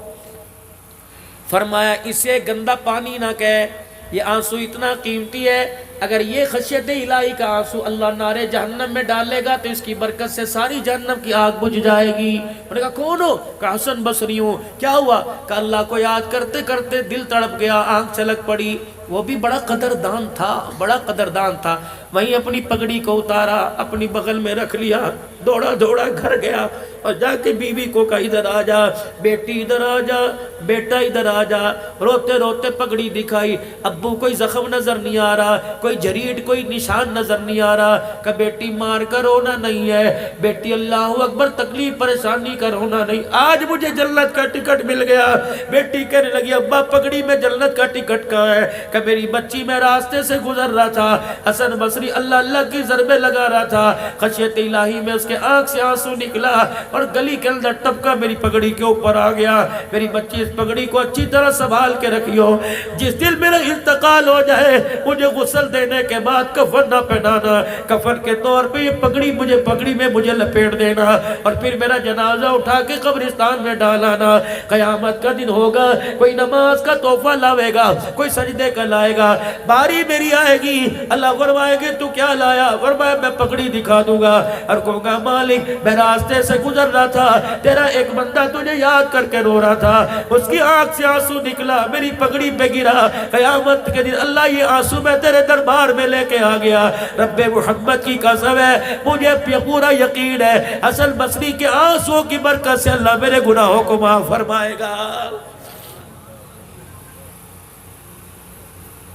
فرمایا اسے گندا پانی نہ کہے، یہ آنسو اتنا قیمتی ہے، اگر یہ خشیت الہی کا آنسو اللہ نارے جہنم میں ڈالے گا تو اس کی برکت سے ساری جہنم کی آگ بجھ جائے گی۔ انہوں نے کہا کون ہو؟ کہا حسن بصری ہوں۔ کیا ہوا؟ کہا اللہ کو یاد کرتے کرتے دل تڑپ گیا، آنکھ چھلک پڑی۔ وہ بھی بڑا قدردان تھا، بڑا قدردان تھا۔ وہیں اپنی پگڑی کو اتارا، اپنی بغل میں رکھ لیا، دوڑا دوڑا گھر گیا اور جا کے بیوی کو کہا ادھر آ جا، بیٹی ادھر آ جا، بیٹا ادھر آ جا۔ روتے روتے پگڑی دکھائی، ابو کوئی زخم نظر نہیں آ رہا، کوئی جریڈ، کوئی نشان نظر نہیں آ رہا۔ کہ بیٹی مار کر رونا نہیں ہے، بیٹی اللہ اکبر تکلیف پریشانی کا رونا نہیں، آج مجھے جنت کا ٹکٹ مل گیا۔ بیٹی کہنے لگی ابا پگڑی میں جنت کا ٹکٹ کہاں ہے؟ کہ کہ میری بچی میں راستے سے گزر رہا تھا، حسن بصری اللہ اللہ کی ضربے لگا رہا تھا، خشیت الہی میں اس کے آنکھ سے آنسو نکلا اور گلی کے اندر ٹپکا میری پگڑی کے اوپر آ گیا۔ میری بچی اس پگڑی کو اچھی طرح سنبھال کے رکھیو، جس دل میرا انتقال ہو جائے مجھے غسل دینے کے بعد کفن نہ پہنانا، کفن کے طور پہ یہ پگڑی میں مجھے لپیٹ دینا اور پھر میرا جنازہ اٹھا کے قبرستان میں ڈالانا۔ قیامت کا دن ہوگا، کوئی نماز کا تحفہ لاوے گا، کوئی سجدے کا لائے گا، باری میری آئے گی، اللہ فرمائے گے تو کیا لایا؟ فرمایا میں پگڑی دکھا دوں گا اور کہوں گا مالک میں راستے سے گزر رہا تھا، تیرا ایک بندہ تجھے یاد کر کے رو رہا تھا، اس کی آنکھ سے آنسو نکلا، میری پگڑی پہ گرا، قیامت کے دن اللہ یہ آنسو میں تیرے دربار میں لے کے آ گیا۔ رب محمد کی قسم ہے مجھے پورا یقین ہے حسن بصری کے آنسو کی برکت سے اللہ میرے گناہوں کو معاف فرمائے گا۔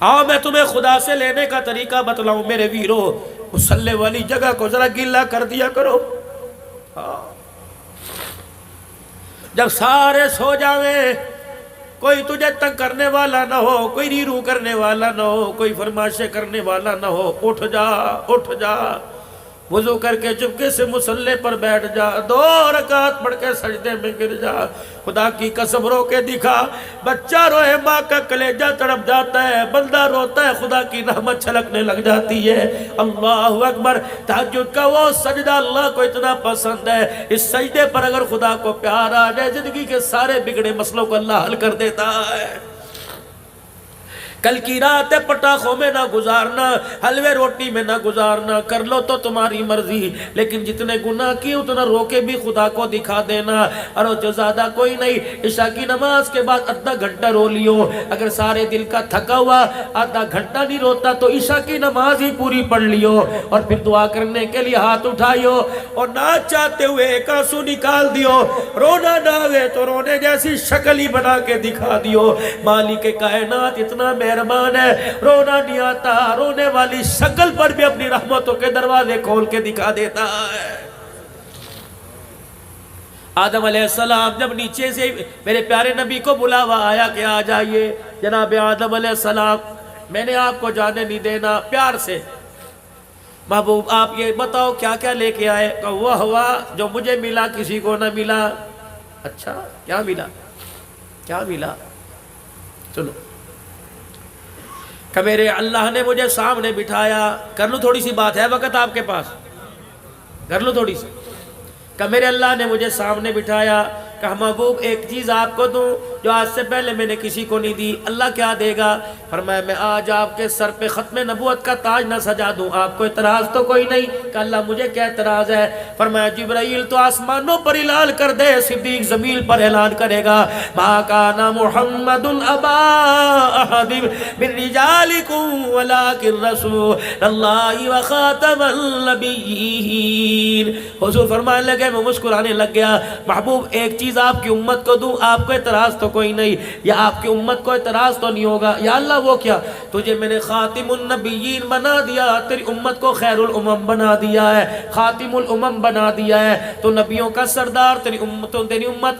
آؤ میں تمہیں خدا سے لینے کا طریقہ بتلاؤں میرے ویرو، مصلی والی جگہ کو ذرا گیلا کر دیا کرو، جب سارے سو جاویں کوئی تجھے تنگ کرنے والا نہ ہو، کوئی ریرو کرنے والا نہ ہو، کوئی فرمائشیں کرنے والا نہ ہو، اٹھ جا وضو کر کے چپکے سے مصلی پر بیٹھ جا، 2 رکعت پڑھ کے سجدے میں گر جا، خدا کی قسم رو کے دکھا، بچہ روئے ماں کا کلیجہ تڑپ جاتا ہے، بندہ روتا ہے خدا کی رحمت چھلکنے لگ جاتی ہے۔ اللہ اکبر، تہجد کا وہ سجدہ اللہ کو اتنا پسند ہے، اس سجدے پر اگر خدا کو پیار آ جائے زندگی کے سارے بگڑے مسئلوں کو اللہ حل کر دیتا ہے۔ کل کی رات پٹاخوں میں نہ گزارنا، حلوے روٹی میں نہ گزارنا، کر لو تو تمہاری مرضی، لیکن جتنے گناہ کیے اتنا رو کے بھی خدا کو دکھا دینا، اور جو زیادہ کوئی نہیں، عشاء کی نماز کے بعد آدھا گھنٹہ رو لیو، اگر سارے دل کا تھکا ہوا آدھا گھنٹہ نہیں روتا تو عشاء کی نماز ہی پوری پڑھ لیو، اور پھر دعا کرنے کے لیے ہاتھ اٹھائیو اور نہ چاہتے ہوئے ایک آنسو نکال دیو، رونا نہ ہوئے تو رونے جیسی شکل ہی بنا کے دکھا دیو۔ مالک کائنات اتنا مہربان ہے، رونا نہیں آتا، رونے والی شکل پر بھی اپنی رحمتوں کے دروازے کھول کے دکھا دیتا ہے۔ آدم علیہ السلام جب نیچے سے میرے پیارے نبی کو بلاوا آیا کہ آ جائیے، جناب آدم علیہ السلام میں نے آپ کو جانے نہیں دینا، پیار سے محبوب آپ یہ بتاؤ کیا کیا لے کے آئے؟ کہ وہ ہوا جو مجھے ملا کسی کو نہ ملا۔ اچھا کیا ملا؟ چلو کہ میرے اللہ نے مجھے سامنے بٹھایا، کر لوں تھوڑی سی بات ہے وقت آپ کے پاس، کر لوں تھوڑی سی، کہ میرے اللہ نے مجھے سامنے بٹھایا، کہ محبوب ایک چیز آپ کو دوں جو آج سے پہلے میں نے کسی کو نہیں دی۔ اللہ کیا دے گا؟ فرمایا میں آج آپ کے سر پہ ختم نبوت کا تاج نہ سجا دوں، آپ کو اعتراض تو کوئی نہیں؟ کہ اللہ مجھے کیا اعتراض ہے؟ فرمایا جبرائیل تو آسمانوں پر اعلان کر دے، صدیق زمین پر اعلان کرے گا، ما کان محمد ابا احد من رجالکم ولکن رسول اللہ وخاتم النبیین۔ حضور فرمانے لگے، میں مسکرانے لگ گیا، محبوب ایک چیز آپ کی امت کو دوں، آپ کو اعتراض تو کوئی نہیں، یا آپ کی امت کو اعتراض تو نہیں ہوگا؟ یا اللہ وہ کیا؟ تجھے میں نے خاتم النبیین بنا دیا، تیری امت کو خیر الامم بنا دیا ہے، خاتم الامم بنا دیا ہے، تو نبیوں کا سردار، تیری امت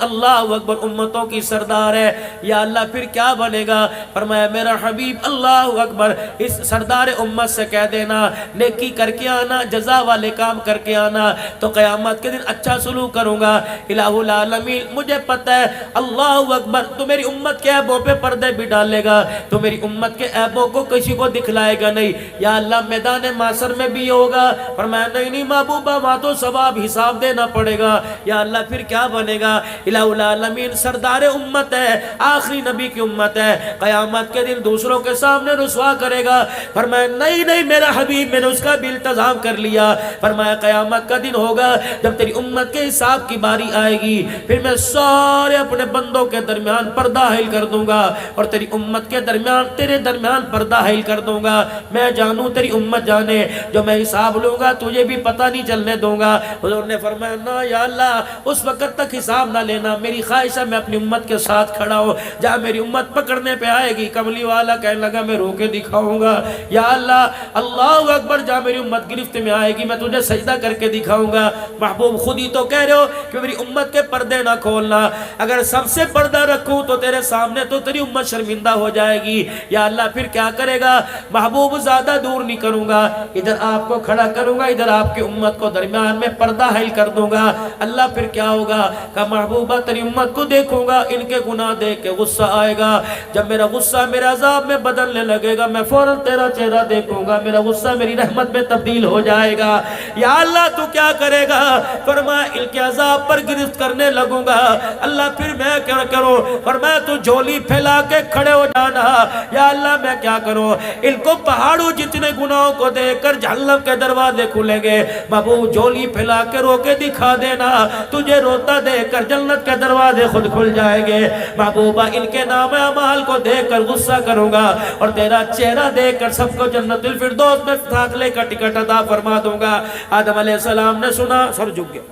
اللہ اکبر امتوں کی سردار ہے۔ یا اللہ پھر کیا بنے گا؟ فرمایا میرا حبیب اللہ اکبر اس سردار امت سے کہہ دینا نیکی کر کے آنا، جزا والے کام کر کے آنا، تو قیامت کے دن اچھا سلوک کروں گا۔ الہ العالمین مجھے پتہ ہے اللہ اکبر تو میری امت کے عیبوں پہ پردے بھی ڈالے گا، تو میری امت کے عیبوں کو کسی کو دکھلائے گا نہیں۔ یا اللہ میدان معاشر میں بھی ہوگا، فرمایا نہیں محبوبہ وہاں تو ثواب حساب دینا پڑے گا۔ یا اللہ پھر کیا بنے گا؟ الہ العالمین سردار امت ہے، آخری نبی کی امت ہے، قیامت کے دن دوسروں کے سامنے رسوا کرے گا۔ فرمایا نہیں میرا حبیب میں نے اس کا بھی التزام کر لیا۔ فرمایا قیامت کا دن ہوگا جب تیری امت کے حساب کی باری آئے گی، پھر میں سارے اپنے بندوں کے درمیان پردہ حائل کر دوں گا، اور تیری امت کے درمیان تیرے درمیان پردہ حائل کر دوں گا، میں جانوں تیری امت جانے، جو میں حساب لوں گا تجھے بھی پتہ نہیں چلنے دوں گا۔ حضور نے فرمایا نا یا اللہ اس وقت تک حساب نہ لینا، میری خواہش ہے میں اپنی امت کے ساتھ کھڑا ہوں، جہاں میری امت پکڑنے پہ آئے گی کملی والا کہنے لگا میں رو کے دکھاؤں گا۔ یا اللہ اللہ اکبر جہاں میری امت گرفت میں آئے گی میں تجھے سجدہ کر کے دکھاؤں گا۔ محبوب خود ہی تو کہہ رہے ہو کہ میری امت کے پردے نہ پردہ کھولنا. اگر سب سے پردہ رکھوں تو تیرے سامنے تو تیری امت شرمندہ ہو جائے گی. یا اللہ پھر کیا کرے گا؟ محبوب زیادہ دور نہیں کروں گا, ادھر آپ کو کھڑا کروں گا, ادھر آپ کی امت کو درمیان میں پردہ حائل کر دوں گا. اللہ پھر کیا ہوگا؟ کہ محبوبہ تیری امت کو دیکھوں گا, ان کے گناہ دیکھ کے غصہ آئے گا. جب میرا غصہ میرا عذاب میں بدلنے لگے گا, میں فوراً تیرا چہرہ دیکھوں گا, میرا غصہ میری رحمت میں تبدیل ہو جائے گا. یا اللہ تو کیا کرے گا؟ فرمایا ان کے عذاب پر گرفت کرنے لگوں گا. اللہ پھر میں کیا کروں؟ فرمایا تو جھولی پھیلا کے کھڑے ہو جانا. یا اللہ میں کیا کروں؟ ان کو پہاڑوں جتنے گناہوں کو دیکھ کر جہنم کے دروازے کھلیں گے. محبوب جھولی پھیلا کے رو کے دکھا دینا, تجھے روتا دیکھ کر جنت کے دروازے خود کھل جائیں گے. محبوبہ ان کے نام اعمال کو دیکھ کر غصہ کروں گا, اور تیرا چہرہ دیکھ کر سب کو جنت الفردوس میں داخلے کا ٹکٹ عطا فرما دوں گا. آدم علیہ السلام نے سنا, سر جھک گیا.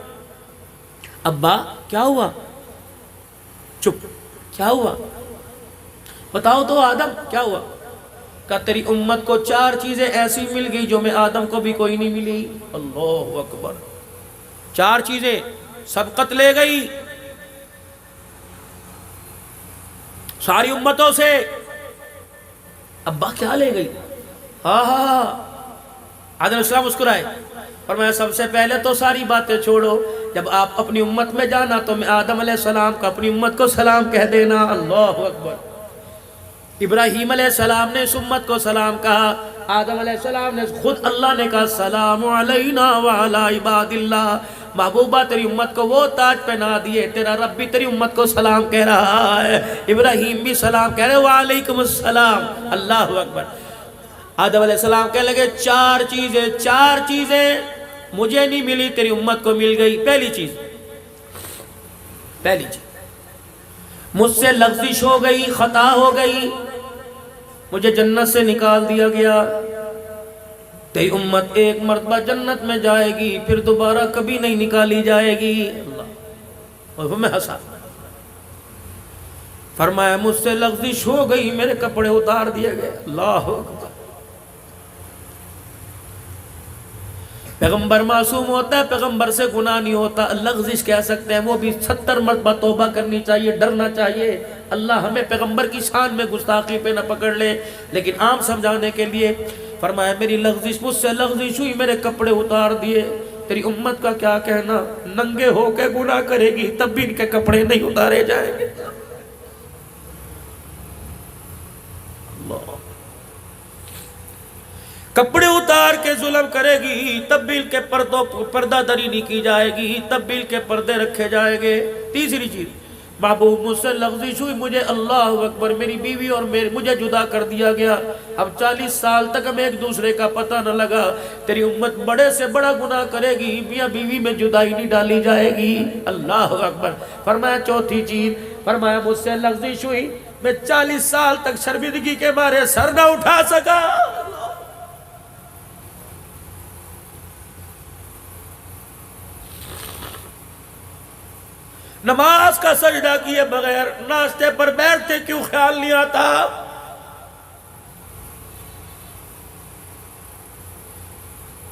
ابا کیا ہوا؟ چپ, کیا ہوا؟ بتاؤ تو آدم کیا ہوا؟ کہ تیری امت کو 4 چیزیں ایسی مل گئی جو میں آدم کو بھی کوئی نہیں ملی. اللہ اکبر. 4 چیزیں سبقت لے گئی ساری امتوں سے. ابا کیا لے گئی؟ ہاں آدم علیہ السلام مسکرائے. فرمایا سب سے پہلے تو ساری باتیں چھوڑو, جب آپ اپنی امت میں جانا تو میں آدم علیہ السلام کا اپنی امت کو سلام کہہ دینا. اللہ اکبر. ابراہیم علیہ السلام نے اس امت کو سلام کہا, آدم علیہ السلام نے خود اللہ نے کہا سلام علینا وعلی عباد اللہ. محبوبہ تیری امت کو وہ تاج پہنا دیے, تیرا رب بھی تیری امت کو سلام کہہ رہا ہے, ابراہیم بھی سلام کہہ رہے وعلیکم السلام. اللہ اکبر. آدم علیہ السلام کہنے لگے 4 چیزیں مجھے نہیں ملی, تیری امت کو مل گئی. پہلی چیز مجھ سے لغزش ہو گئی, خطا ہو گئی, مجھے جنت سے نکال دیا گیا. تیری امت ایک مرتبہ جنت میں جائے گی, پھر دوبارہ کبھی نہیں نکالی جائے گی. اللہ, اور میں ہنسا. فرمایا مجھ سے لغزش ہو گئی, میرے کپڑے اتار دیے گئے. اللہ اکبر. پیغمبر معصوم ہوتا ہے, پیغمبر سے گناہ نہیں ہوتا. لغزش کہہ سکتے ہیں, وہ بھی 70 مرتبہ توبہ کرنی چاہیے, ڈرنا چاہیے. اللہ ہمیں پیغمبر کی شان میں گستاخی پہ نہ پکڑ لے. لیکن عام سمجھانے کے لیے فرمایا میری لغزش, مجھ سے لغزش ہوئی, میرے کپڑے اتار دیے. تیری امت کا کیا کہنا؟ ننگے ہو کے گناہ کرے گی تب بھی ان کے کپڑے نہیں اتارے جائیں گے. اللہ. کپڑے اتار کے ظلم کرے گی تب بھی ان کے پردہ دری نہیں کی جائے گی, تب بھی ان کے پردے رکھے جائیں گے. تیسری چیز, محبوب مجھ سے لغزش ہوئی, مجھے اللہ اکبر میری بیوی اور مجھے جدا کر دیا گیا. اب 40 سال تک ہمیں ایک دوسرے کا پتہ نہ لگا. تیری امت بڑے سے بڑا گناہ کرے گی, میاں بیوی میں جدائی نہیں ڈالی جائے گی. اللہ اکبر. فرمایا چوتھی چیز, فرمایا مجھ سے لغزش ہوئی, میں 40 سال تک شرمندگی کے مارے سر نہ اٹھا سکا. نماز کا سجدہ کیے بغیر ناشتے پر بیٹھتے کیوں خیال نہیں آتا؟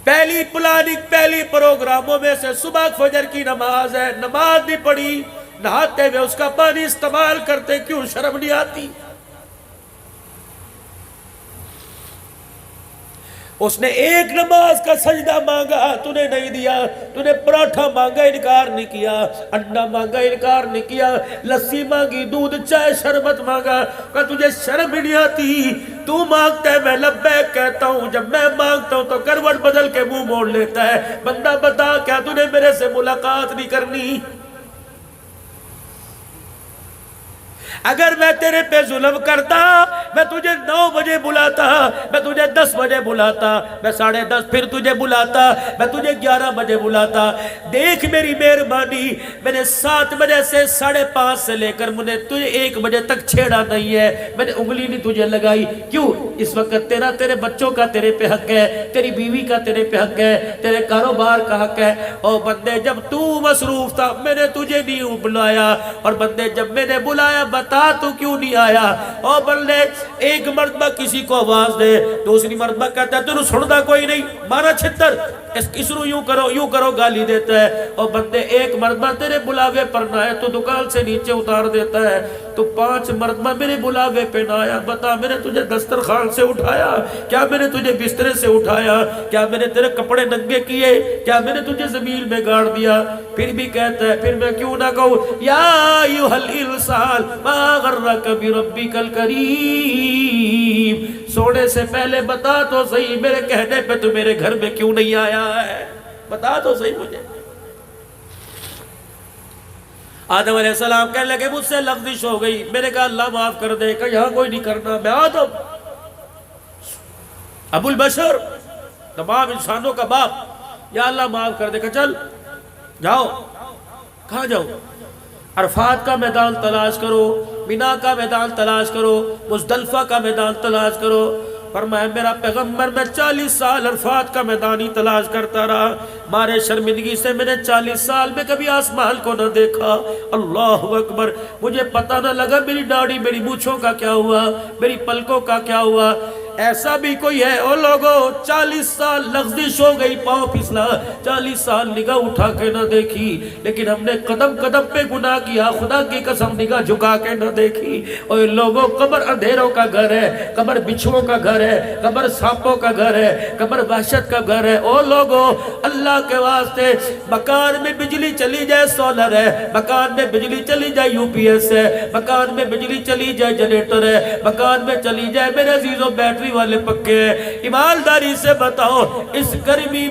پہلی پلاننگ, پہلی پروگراموں میں سے صبح فجر کی نماز ہے. نماز نہیں پڑھی, نہاتے ہوئے اس کا پانی استعمال کرتے کیوں شرم نہیں آتی؟ اس نے ایک نماز کا سجدہ مانگا, تو نے نہیں دیا. تو نے پراٹھا مانگا, انکار نہیں کیا. انڈا مانگا, انکار نہیں کیا. لسی مانگی, دودھ, چائے, شربت مانگا, کہ تجھے شرم نہیں آتی؟ تو مانگتا ہے میں لبیک کہتا ہوں, جب میں مانگتا ہوں تو کروٹ بدل کے منہ موڑ لیتا ہے. بندہ بتا کیا تو نے میرے سے ملاقات نہیں کرنی؟ اگر میں تیرے پہ ظلم کرتا, میں تجھے 9 بجے بلاتا, میں تجھے 10 بجے بلاتا, میں 10:30 پھر تجھے بلاتا, میں تجھے 11 بجے بلاتا. دیکھ میری مہربانی, میں نے 7 بجے سے 5:30 سے لے کر مجھے تجھے 1 بجے تک چھیڑا نہیں ہے. میں نے انگلی نہیں تجھے لگائی. کیوں؟ اس وقت تیرے بچوں کا تیرے پہ حق ہے, تیری بیوی کا تیرے پہ حق ہے, تیرے کاروبار کا حق ہے. او بندے, جب تو مصروف تھا میں نے تجھے نہیں بلایا, اور بندے جب میں نے بلایا بتا تو کیوں نہیں آیا؟ او بندے ایک مرتبہ کسی کو آواز دے، دوسری مرتبہ کہتا ہے تو سندا کوئی نہیں، مارا چھتر، اس رو یوں کرو گالی دیتا ہے۔ او بندے ایک مرتبہ تیرے بلاوے پر نہ آئے تو دکان سے نیچے اتار دیتا ہے، تو 5 مرتبہ میرے بلاوے پہ نہ آیا، بتا میں نے تجھے دسترخوان سے اٹھایا؟ کیا میں نے تجھے بسترے سے اٹھایا؟ کیا میں نے تیرے کپڑے ننگے کیے؟ کیا میں نے تجھے زمین میں گاڑ دیا؟ پھر بھی کہتا ہے پھر میں کیوں نہ کہوں یا ایھا الانسان ما غرک بربک الکریم، سونے سے پہلے بتا تو صحیح میرے کہنے پہ تو میرے گھر میں کیوں نہیں آیا ہے؟ بتا تو صحیح مجھے۔ آدم علیہ السلام کہنے لگے مجھ سے لغزش ہو گئی، میں نے کہا اللہ معاف کر دے، کہ یہاں کوئی نہیں کرنا، میں آدم ابو البشر تمام انسانوں کا باپ، یا اللہ معاف کر دے، کہ چل جاؤ۔ کہاں جاؤ؟ عرفات کا میدان تلاش کرو، مینا کا میدان تلاش کرو، مزدلفہ کا میدان تلاش کرو۔ فرمایا میرا پیغمبر میں 40 سال عرفات کا میدانی تلاش کرتا رہا، مارے شرمندگی سے میں نے 40 سال میں کبھی آسمان کو نہ دیکھا۔ اللہ اکبر، مجھے پتہ نہ لگا میری داڑھی میری مونچھوں کا کیا ہوا، میری پلکوں کا کیا ہوا۔ ایسا بھی کوئی ہے او لوگو 40 سال لغزش ہو گئی، پاؤں پھسلا، 40 سال نگاہ اٹھا کے نہ دیکھی، لیکن ہم نے قدم قدم پہ گناہ کیا، خدا کی قسم نگاہ جھکا کے نہ دیکھی۔ اوے لوگوں قبر اندھیروں کا گھر ہے، قبر بچھوؤں کا گھر ہے، قبر سانپوں کا گھر ہے، قبر وحشت کا گھر ہے۔ او لوگو اللہ کے واسطے مکان میں بجلی چلی جائے سولر ہے، مکان میں بجلی چلی جائے یو پی ایس ہے، مکان میں بجلی چلی جائے جنریٹر ہے، مکان میں چلی جائے میرے عزیزوں بیٹری والے پکے ہیں۔ ایمانداری سے بتاؤ اس گرمی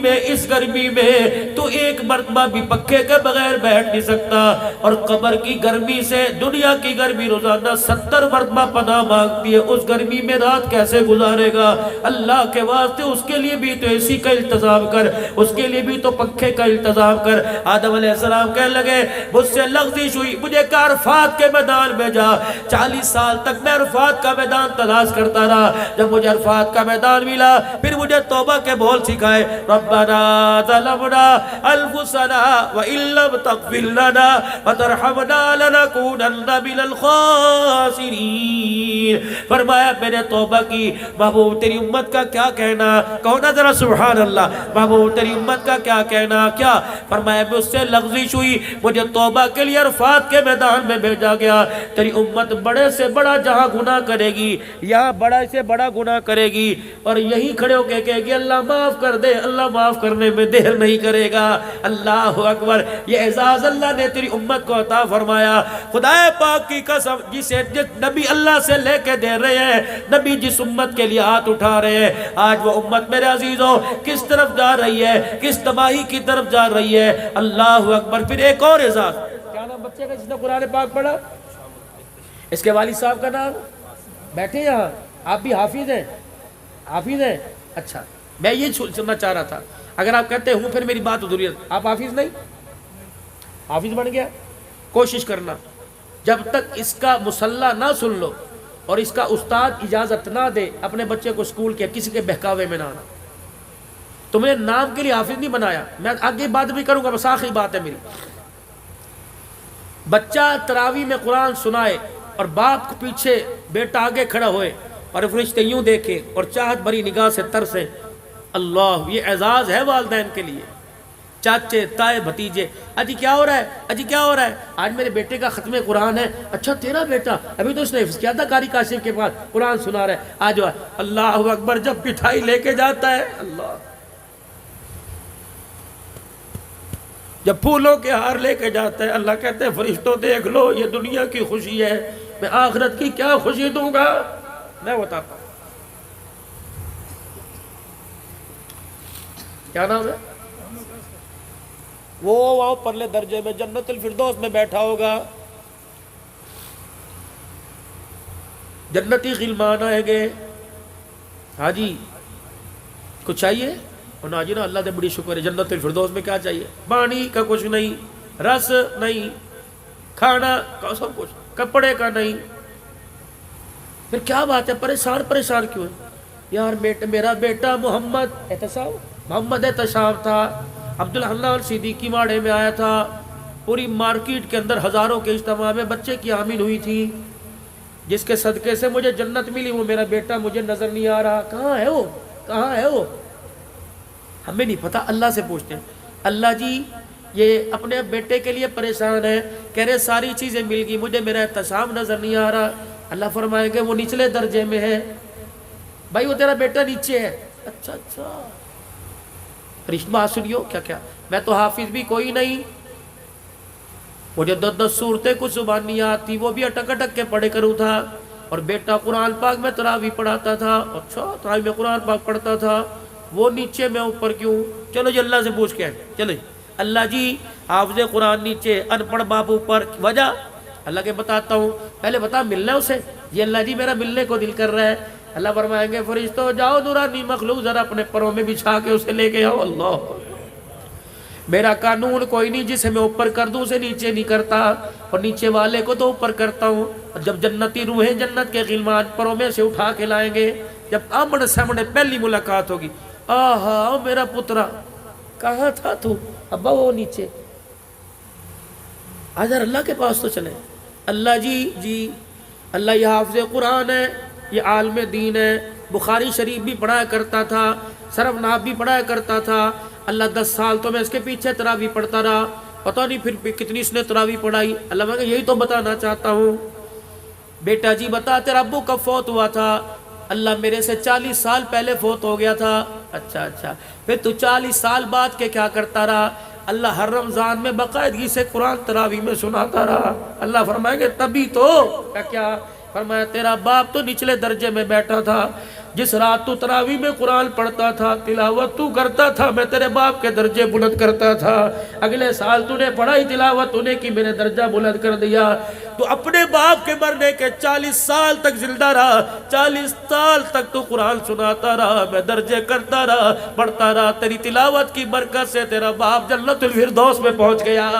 میں تو ایک مرتبہ بھی پکے کے بغیر بیٹھ نہیں سکتا، اور قبر کی گرمی سے دنیا کی گرمی روزانہ 70 مرتبہ پناہ مانگتی ہے، اس گرمی میں رات کیسے گزارے گا؟ اللہ کے واسطے اس کے لیے بھی تو اے سی کا انتظام کر، اس کے لیے بھی تو پنکھے کا انتظام کر۔ آدم علیہ السلام کہنے لگے مجھ سے لغزش ہوئی، مجھے کہا عرفات کے میدان میں جا۔ 40 سال تک میں عرفات کا میدان تلاش کرتا رہا، جب مجھے عرفات کا میدان ملا پھر مجھے توبہ کے بول سکھائے، ربنا ظلمنا انفسنا وان لم تغفر لنا وترحمنا لنكونن من الخاسرین۔ فرمایا میں نے توبہ کی، محبوب تیری امت کا کیا کہنا؟ کہو نا ذرا سبحان اللہ، محبوب تیری امت کا کیا کہنا؟ کیا فرمایا مجھ سے لغزش ہوئی، مجھے توبہ کے لیے عرفات کے میدان میں بھیجا گیا۔ تیری امت بڑے سے بڑا جہاں گناہ کرے گی، یہاں بڑا سے بڑا گناہ کرے گی، اور یہی کھڑے ہو کے کہے گی اللہ معاف کر دے، اللہ معاف کرنے میں دیر نہیں کرے گا۔ اللہ اکبر، یہ اعزاز اللہ نے تیری امت کو عطا فرمایا۔ خدا پاک کی قسم، جس نبی اللہ سے لے کے دے رہے ہیں، نبی جس امت کے لیے ہاتھ اٹھا رہے ہیں، آج وہ امت میرے عزیزوں کس طرف جا رہی ہے، کس تباہی کی طرف جا رہی ہے۔ اللہ اکبر۔ پھر ایک اور اعزاز، کیا نام بچے کا جس نے قرآن پاک پڑھا؟ اس کے والد صاحب کا نام؟ بیٹھے یہاں، آپ بھی حافظ ہیں؟ حافظ ہیں؟ اچھا، میں یہ سننا چاہ رہا تھا، اگر آپ کہتے ہوں پھر میری بات ادھوری ہے۔ آپ حافظ نہیں؟ حافظ بن گیا؟ کوشش کرنا جب تک اس کا مصلح نہ سن لو اور اس کا استاد اجازت نہ دے اپنے بچے کو اسکول کے کسی کے بہکاوے میں نہ آنا۔ تو میں نے نام کے لیے حافظ نہیں بنایا، میں آگے بات بھی کروں گا، بس آخری بات ہے میری۔ بچہ تراویح میں قرآن سنائے اور باپ کو پیچھے، بیٹا آگے کھڑا ہوئے اور فرشتے یوں دیکھیں اور چاہت بھری نگاہ سے ترسیں، اللہ، یہ اعزاز ہے والدین کے لیے۔ چاچے، تائے، بھتیجے، اجی کیا ہو رہا ہے، اجی کیا ہو رہا ہے؟ آج میرے بیٹے کا ختم قرآن ہے۔ اچھا تیرا بیٹا، ابھی تو اس نے حفظ کیا تھا قاری کاشف کے پاس، قرآن سنا رہا ہے، آج اللہ اکبر۔ جب مٹھائی لے کے جاتا ہے، اللہ، جب پھولوں کے ہار لے کے جاتا ہے، اللہ کہتے ہیں فرشتوں دیکھ لو، یہ دنیا کی خوشی ہے، میں آخرت کی کیا خوشی دوں گا، میں بتاتا ہوں۔ کیا نام ہے؟ وہ وہاں پرلے درجے میں جنت الفردوس میں بیٹھا ہوگا، جنتی غلمان آئیں گے، ہاں جی کچھ چاہیے؟ اور نا جی نا، اللہ دے بڑی شکر ہے، جنت الفردوس میں کیا چاہیے؟ پانی کا کچھ نہیں، رس نہیں، کھانا کا سب کچھ، کپڑے کا نہیں۔ پھر کیا بات ہے، پریشان کیوں ہے؟ یار میرا بیٹا محمد احتساب تھا، عبدالحلہ صدیقی ماڑے میں آیا تھا، پوری مارکیٹ کے اندر ہزاروں کے اجتماع میں بچے کی حامل ہوئی تھی، جس کے صدقے سے مجھے جنت ملی وہ میرا بیٹا مجھے نظر نہیں آ رہا، کہاں ہے وہ، کہاں ہے وہ؟ ہمیں نہیں پتا، اللہ سے پوچھتے ہیں۔ اللہ جی یہ اپنے بیٹے کے لیے پریشان ہے، کہہ رہے ساری چیزیں مل گئی، مجھے میرا احتساب نظر نہیں آ رہا۔ اللہ فرمائے گے وہ نچلے درجے میں ہے، بھائی وہ تیرا بیٹا نیچے ہے۔ اچھا اچھا، رشتہ بات سنیو، کیا کیا میں تو حافظ بھی کوئی نہیں، مجھے 10 صورتیں کچھ زبان نہیں آتی، وہ بھی اٹک اٹک کے پڑھے کروں تھا، اور بیٹا قرآن پاک میں تراویح پڑھاتا تھا۔ اچھا تراویح میں قرآن پاک پڑھتا تھا، وہ نیچے میں اوپر کیوں؟ چلو جی اللہ سے پوچھ کے آئے، چلو اللہ جی حافظ قرآن نیچے، ان پڑھ باپ اوپر، وجہ اللہ کے بتاتا ہوں، پہلے بتا ملنا اسے۔ یہ اللہ جی میرا ملنے کو دل کر رہا ہے۔ اللہ فرمائیں گے فرشتوں جاؤ نورانی مخلوق ذرا اپنے پروں میں بچھا کے اسے لے کے آؤ۔ اللہ میرا قانون کوئی نہیں، جسے میں اوپر کر دوں اسے نیچے نہیں کرتا، اور نیچے والے کو تو اوپر کرتا ہوں۔ اور جب جنتی روحیں جنت کے غلمان پروں میں سے اٹھا کے لائیں گے، جب آمنے سامنے پہلی ملاقات ہوگی، آہا میرا پترا کہاں تھا تو؟ ابا وہ نیچے، آجر اللہ کے پاس تو چلے۔ اللہ جی اللہ یہ حافظ قرآن ہے، یہ عالم دین ہے، بخاری شریف بھی پڑھایا کرتا تھا، صرف ناب بھی پڑھایا کرتا تھا۔ اللہ 10 سال تو میں اس کے پیچھے تراویح پڑھتا رہا، پتہ نہیں پھر کتنی اس نے تراویح پڑھائی۔ اللہ میں یہی تو بتانا چاہتا ہوں۔ بیٹا جی بتا تیرا ابو کب فوت ہوا تھا؟ اللہ میرے سے 40 سال پہلے فوت ہو گیا تھا۔ اچھا پھر تو 40 سال بعد کے کیا کرتا رہا؟ اللہ ہر رمضان میں باقاعدگی سے قرآن تراویح میں سناتا رہا۔ اللہ فرمائیں گے تبھی تو کیا فرمایا تیرا باپ تو نچلے درجے میں بیٹھا تھا، جس رات تو تراویح میں قرآن پڑھتا تھا، تلاوت تو کرتا تھا، میں تیرے باپ کے درجے بلند کرتا تھا۔ اگلے سال تو نے پڑھائی تلاوت تو نے کی، میں نے درجہ بلند کر دیا۔ تو اپنے باپ کے مرنے کے 40 سال تک زندہ رہا، 40 سال تک تو قرآن سناتا رہا، میں درجے کرتا رہا، پڑھتا رہا، تیری تلاوت کی برکت سے تیرا باپ جنت الفردوس میں پہنچ گیا۔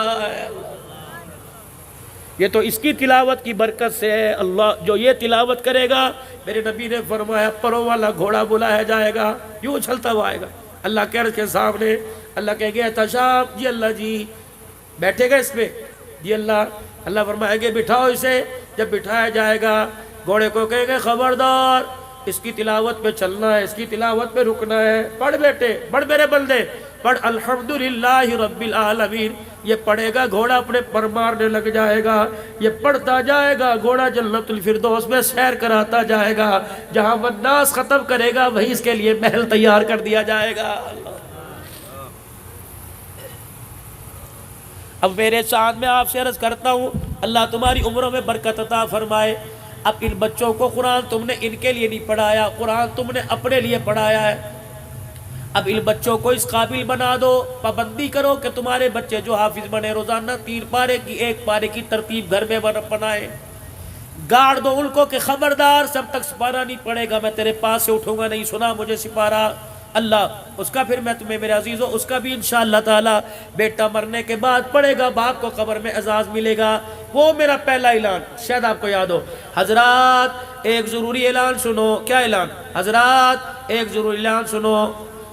یہ تو اس کی تلاوت کی برکت سے ہے۔ اللہ جو یہ تلاوت کرے گا، میرے نبی نے فرمایا پروں والا گھوڑا بلایا جائے گا، یوں اچھلتا ہوا آئے گا اللہ کے عرش کے سامنے۔ اللہ کہے گا تشاف جی اللہ جی بیٹھے گا اس پہ، جی اللہ فرمائے گے بٹھاؤ اسے۔ جب بٹھایا جائے گا گھوڑے کو کہے گا خبردار اس کی تلاوت پہ چلنا ہے، اس کی تلاوت پہ رکنا ہے، پڑھ بیٹے، پڑھ میرے بندے، پڑھ الحمدللہ رب العالمین۔ یہ پڑھے گا گھوڑا اپنے پر مارنے لگ جائے گا، یہ پڑھتا جائے گا گھوڑا جنت الفردوس میں سیر کراتا جائے گا، جہاں والناس ختم کرے گا وہیں اس کے لیے محل تیار کر دیا جائے گا۔ اب میرے ساتھ میں آپ سے عرض کرتا ہوں اللہ تمہاری عمروں میں برکت عطا فرمائے۔ اب ان بچوں کو قرآن تم نے ان کے لیے نہیں پڑھایا، قرآن تم نے اپنے لیے پڑھایا ہے۔ اب ان بچوں کو اس قابل بنا دو، پابندی کرو کہ تمہارے بچے جو حافظ بنے، روزانہ 3 پارے کی 1 پارے کی ترتیب گھر میں بنائے۔ گاڑ دو ان کو کہ خبردار جب تک سپارہ نہیں پڑے گا میں تیرے پاس سے اٹھوں گا نہیں، سنا مجھے سپارہ۔ اللہ اس کا پھر میں تمہیں میرے عزیزو اس کا بھی انشاءاللہ تعالی بیٹا مرنے کے بعد پڑے گا، باپ کو قبر میں اعزاز ملے گا۔ وہ میرا پہلا اعلان شاید آپ کو یاد ہو۔ حضرات ایک ضروری اعلان سنو۔ کیا اعلان؟ حضرات ایک ضروری اعلان سنو،